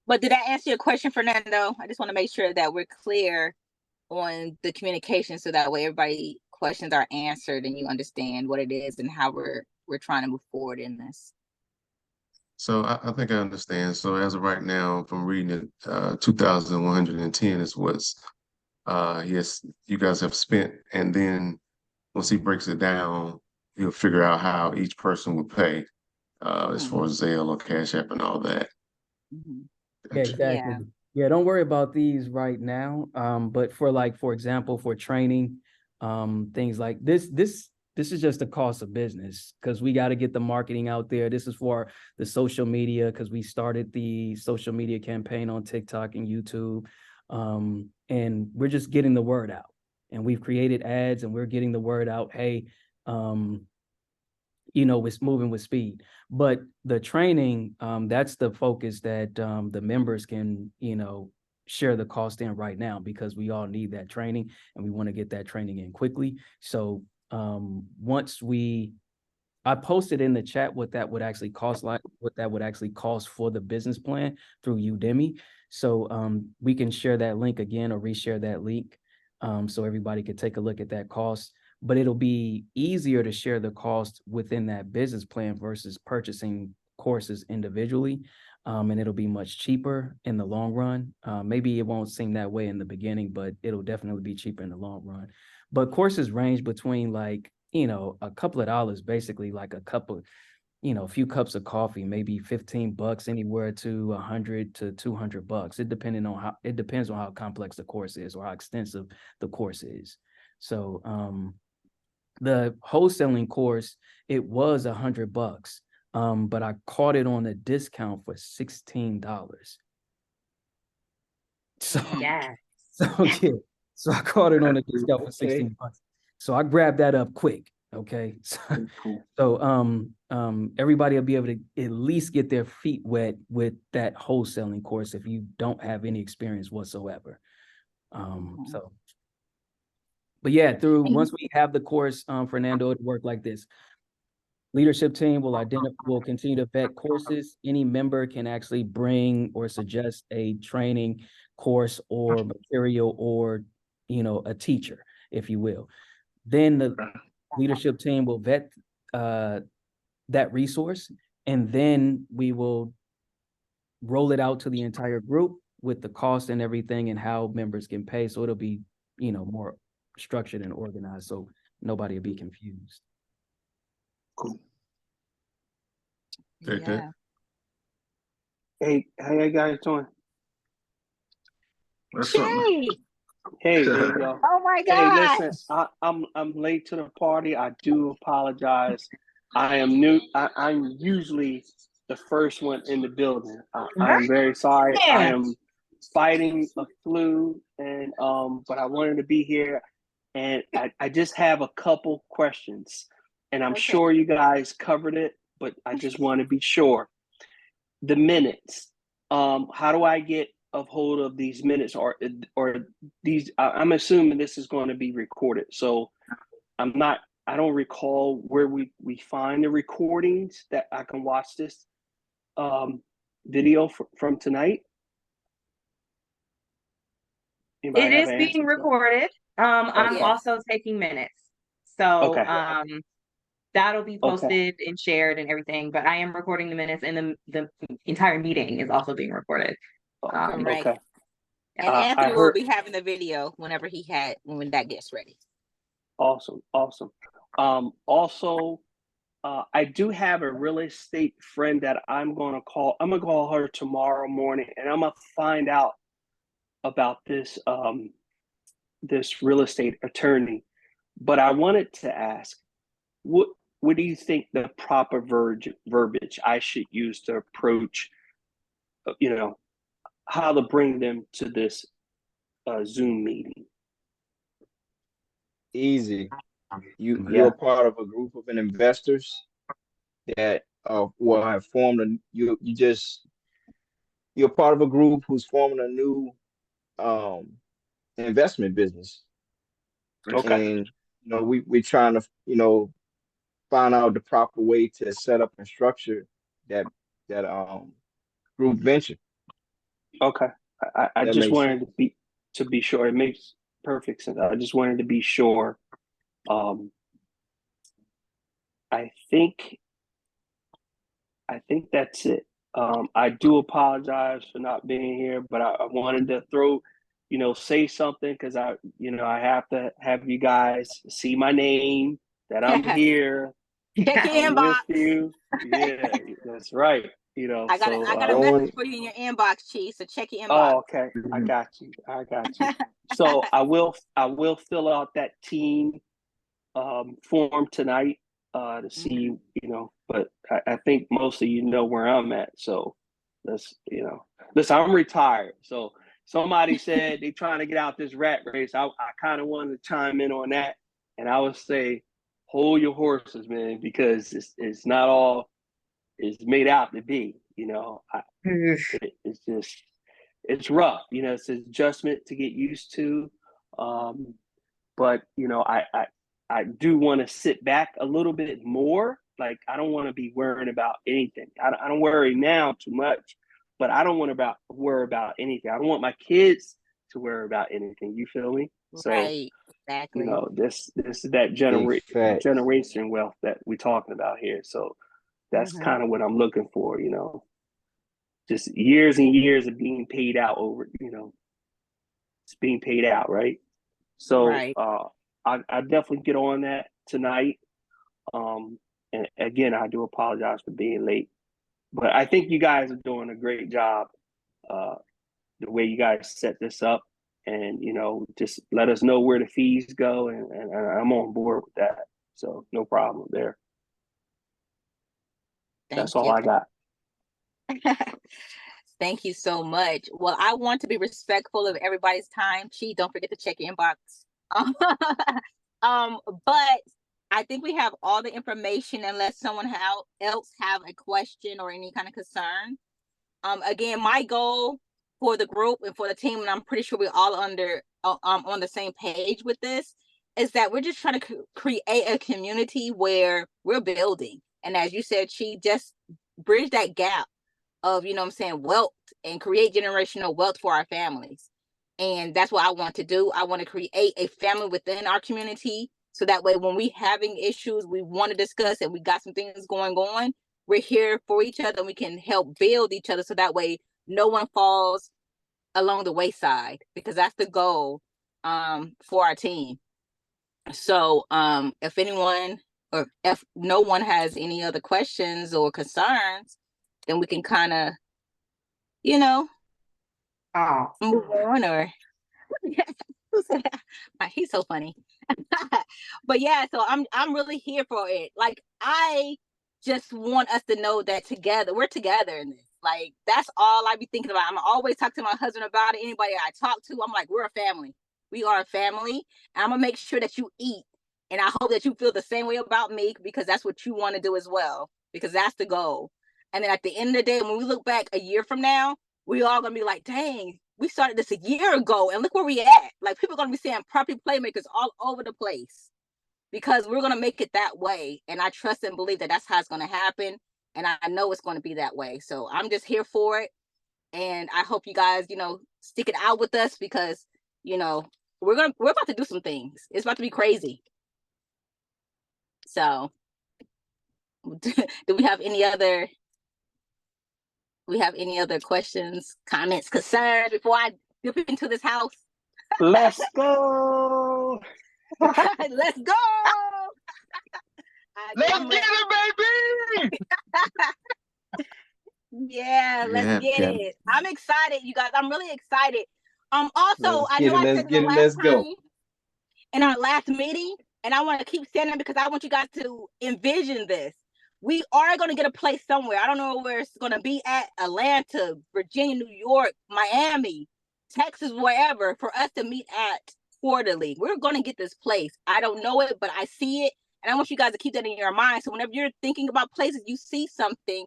But did that answer your question, Fernando? I just want to make sure that we're clear on the communication so that way everybody questions are answered and you understand what it is and how we're trying to move forward in this. So I think I understand. So as of right now, from reading it, 2,110 is what's yes, you guys have spent, and then once he breaks it down, he'll figure out how each person would pay as far as Zelle or Cash App and all that. Yeah, exactly. Yeah, don't worry about these right now. But for example, for training, things like this is just the cost of business because we got to get the marketing out there. This is for the social media because we started the social media campaign on TikTok and YouTube. And we're just getting the word out. And we've created ads and we're getting the word out. Hey, it's moving with speed. But the training, that's the focus that the members can, share the cost in right now because we all need that training and we want to get that training in quickly. So I posted in the chat what that would actually cost for the business plan through Udemy. So we can share that link again or reshare that link so everybody could take a look at that cost. But it'll be easier to share the cost within that business plan versus purchasing courses individually. And it'll be much cheaper in the long run. Maybe it won't seem that way in the beginning, but it'll definitely be cheaper in the long run. But courses range between a couple of dollars, basically like a few cups of coffee, maybe $15, anywhere to $100 to $200. It depends on how complex the course is or how extensive the course is. So The wholesaling course, it was $100, but I caught it on a discount for $16. So Yeah. so yeah, so I caught it on a discount for $16. So I grabbed that up quick. Okay. So everybody will be able to at least get their feet wet with that wholesaling course if you don't have any experience whatsoever. So but yeah, once we have the course, Fernando, it'll work like this. Leadership team will continue to vet courses. Any member can actually bring or suggest a training course or material or, a teacher, if you will. Then the leadership team will vet that resource, and then we will roll it out to the entire group with the cost and everything and how members can pay. So it'll be, more structured and organized, so nobody will be confused. Cool. Yeah. Hey, how you guys doing? Hey, Hey, there you go. oh my Hey, God. listen, I'm late to the party. I do apologize. I am new. I'm usually the first one in the building. I am very sorry. I am fighting a flu, and but I wanted to be here, and I just have a couple questions, and I'm sure you guys covered it, but I just want to be sure. The minutes. How do I get a hold of these minutes, or these? I'm assuming this is going to be recorded, so I don't recall where we find the recordings that I can watch this video from tonight. It is being recorded. I'm also taking minutes. So that'll be posted and shared and everything, but I am recording the minutes, and the entire meeting is also being recorded. Right. And Anthony will be having the video when that gets ready. Awesome. Also, I do have a real estate friend that I'm gonna call. I'm gonna call her tomorrow morning, and I'm gonna find out about this this real estate attorney. But I wanted to ask, what do you think the proper verbiage I should use to approach, how to bring them to this Zoom meeting? Easy. You're part of a group of investors that will have formed you're part of a group who's forming a new investment business. And we're trying to find out the proper way to set up and structure that group venture. I just wanted to be sure. It makes perfect sense. I just wanted to be sure. I think that's it. I do apologize for not being here, but I wanted to say something, because I have to have you guys see my name, that I'm here. Check your inbox. With you. Yeah, that's right. I got a message for you in your inbox, Chief. So check your inbox. Oh, okay. I got you. So I will fill out that team form tonight to see, but I think most of you know where I'm at. So listen, I'm retired. So somebody said they're trying to get out this rat race. I kind of wanted to chime in on that, and I would say, hold your horses, man, because it's not all it's made out to be. It's rough. It's an adjustment to get used to. But I do want to sit back a little bit more. Like, I don't want to be worrying about anything. I don't worry now too much, but I don't want to worry about anything. I don't want my kids to worry about anything. You feel me? Right. Exactly. This is that generation wealth that we're talking about here. So that's kind of what I'm looking for. Just years and years of being paid out over. It's being paid out, right? So I definitely get on that tonight. And again, I do apologize for being late, but I think you guys are doing a great job. The way you guys set this up, and just let us know where the fees go, and I'm on board with that. So no problem there. That's Thank all I got. Thank you so much. Well, I want to be respectful of everybody's time. Don't forget to check your inbox. But I think we have all the information unless someone else have a question or any kind of concern. Again, my goal for the group and for the team, and I'm pretty sure we're all on the same page with this, is that we're just trying to create a community where we're building. And as you said, just bridge that gap of, wealth and create generational wealth for our families. And that's what I want to do. I want to create a family within our community. So that way, when we having issues, we want to discuss and we got some things going on, we're here for each other and we can help build each other. So that way, no one falls along the wayside, because that's the goal for our team. So if anyone, or if no one has any other questions or concerns, then we can kind of, move on. Or he's so funny. But yeah, so I'm really here for it. Like, I just want us to know that we're together in this. Like, that's all I be thinking about. I'm always talking to my husband about it. Anybody I talk to, I'm like, we're a family. We are a family. And I'm gonna make sure that you eat. And I hope that you feel the same way about me, because that's what you want to do as well, because that's the goal. And then at the end of the day, when we look back a year from now, we all gonna be like, dang, we started this a year ago and look where we at. Like, people are gonna be saying Property Playmakers all over the place, because we're gonna make it that way. And I trust and believe that that's how it's gonna happen. And I know it's gonna be that way. So I'm just here for it. And I hope you guys, stick it out with us, because, we're about to do some things. It's about to be crazy. So do we have any other questions, comments, concerns before I dip into this house? Let's go. Let's go. Let's get it, baby. Yeah, let's get it. I'm excited, you guys. I'm really excited. Also, I know I said in the last time in our last meeting, and I want to keep saying it because I want you guys to envision this. We are going to get a place somewhere. I don't know where it's going to be at. Atlanta, Virginia, New York, Miami, Texas, wherever, for us to meet at quarterly. We're going to get this place. I don't know it, but I see it. And I want you guys to keep that in your mind. So whenever you're thinking about places, you see something,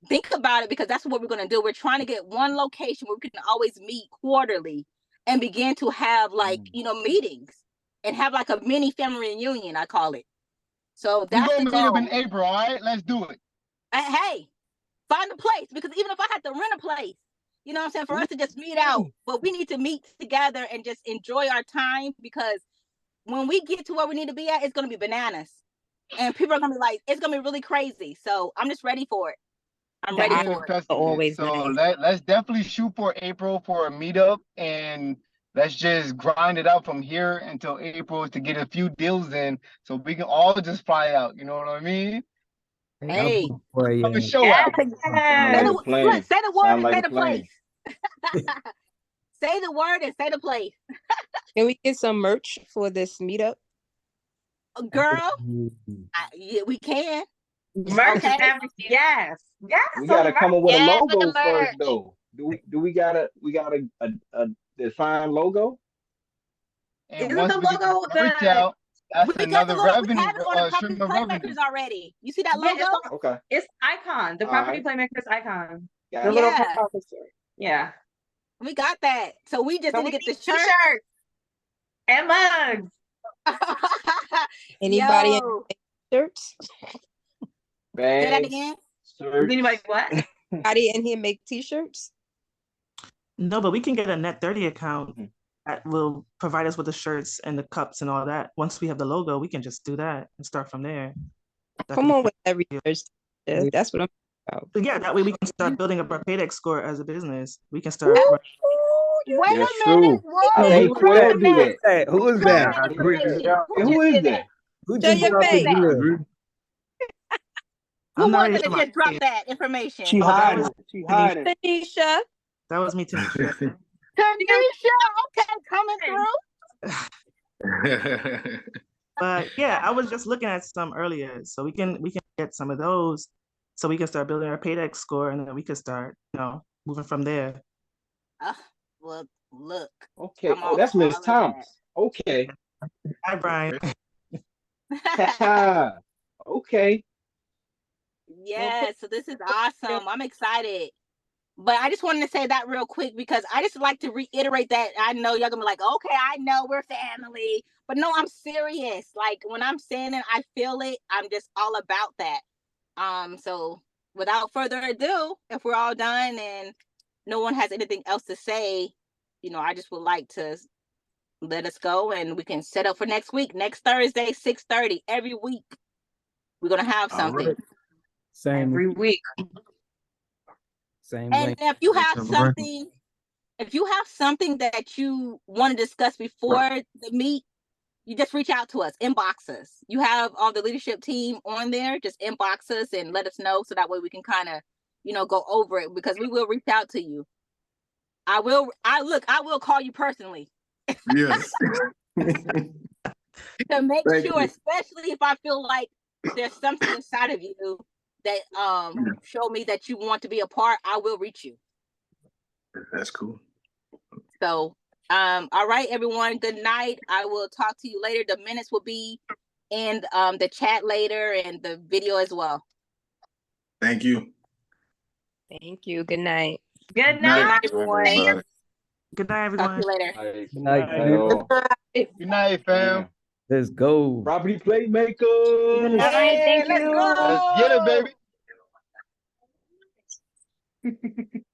think about it, because that's what we're going to do. We're trying to get one location where we can always meet quarterly and begin to have meetings and have like a mini family reunion, I call it. So that's the goal. We're meet up in April, all right? Let's do it. Hey, find a place, because even if I had to rent a place, you know what I'm saying, for us to just meet out, but we need to meet together and just enjoy our time, because when we get to where we need to be at, it's going to be bananas. And people are going to be like, it's going to be really crazy. So I'm just ready for it. I'm ready for it. Always so let's definitely shoot for April for a meetup, and let's just grind it out from here until April to get a few deals in, so we can all just fly out. You know what I mean? Hey, have a show out. Say the word and say the place. Say the word and say the place. Can we get some merch for this meetup? Girl, yeah, we can. Merch and everything. Yes. We gotta come up with a logo first, though. Do we got a defined logo? And once we get the merch out, that's another revenue stream of revenue already. You see that logo? Okay. It's icon, the Property Playmakers icon. The little yeah. We got that. So we just need to get the shirt and mugs. Anybody in shirts? Bags, say that again. Shirts. Anybody what? Anybody in here make t-shirts? No, but we can get a net 30 account that will provide us with the shirts and the cups and all that. Once we have the logo, we can just do that and start from there. Come on with every Thursday. That's what I'm about. But yeah, that way we can start building up our paydex score as a business. We can start. Wait a minute. I think Quill do that. Who is that? Who is that? Who Show your face. Who wanted to just drop that information? She hiding. She hiding. Tanisha. That was me, Tanisha. Tanisha, okay, coming through. But yeah, I was just looking at some earlier, so we can get some of those, so we can start building our paydex score, and then we can start, moving from there. Well, look. Okay. Oh, that's Miss Thomas. Okay. Hi, Brian. Okay. Yeah, so this is awesome. I'm excited. But I just wanted to say that real quick because I just like to reiterate that. I know y'all gonna be like, okay, I know we're family. But no, I'm serious. Like when I'm saying it, I feel it. I'm just all about that. So without further ado, if we're all done and no one has anything else to say, I just would like to let us go and we can set up for next week. Next Thursday, 6:30, every week. We're gonna have something. Right. Same every week. Same And link. if you have something that you want to discuss before the meet, you just reach out to us, inbox us. You have all the leadership team on there, just inbox us and let us know so that way we can kind of, go over it because we will reach out to you. I will call you personally. Yes. To make sure, especially if I feel like there's something inside of you that show me that you want to be a part, I will reach you. That's cool. So all right, everyone, good night. I will talk to you later. The minutes will be in the chat later and the video as well. Thank you. Thank you. Good night. Good night, everyone. Good night, everyone. Talk to you later. Good night, fam. Good night, fam. Let's go. Property Playmakers. All right, thank Let's you. go. Let's get it, baby.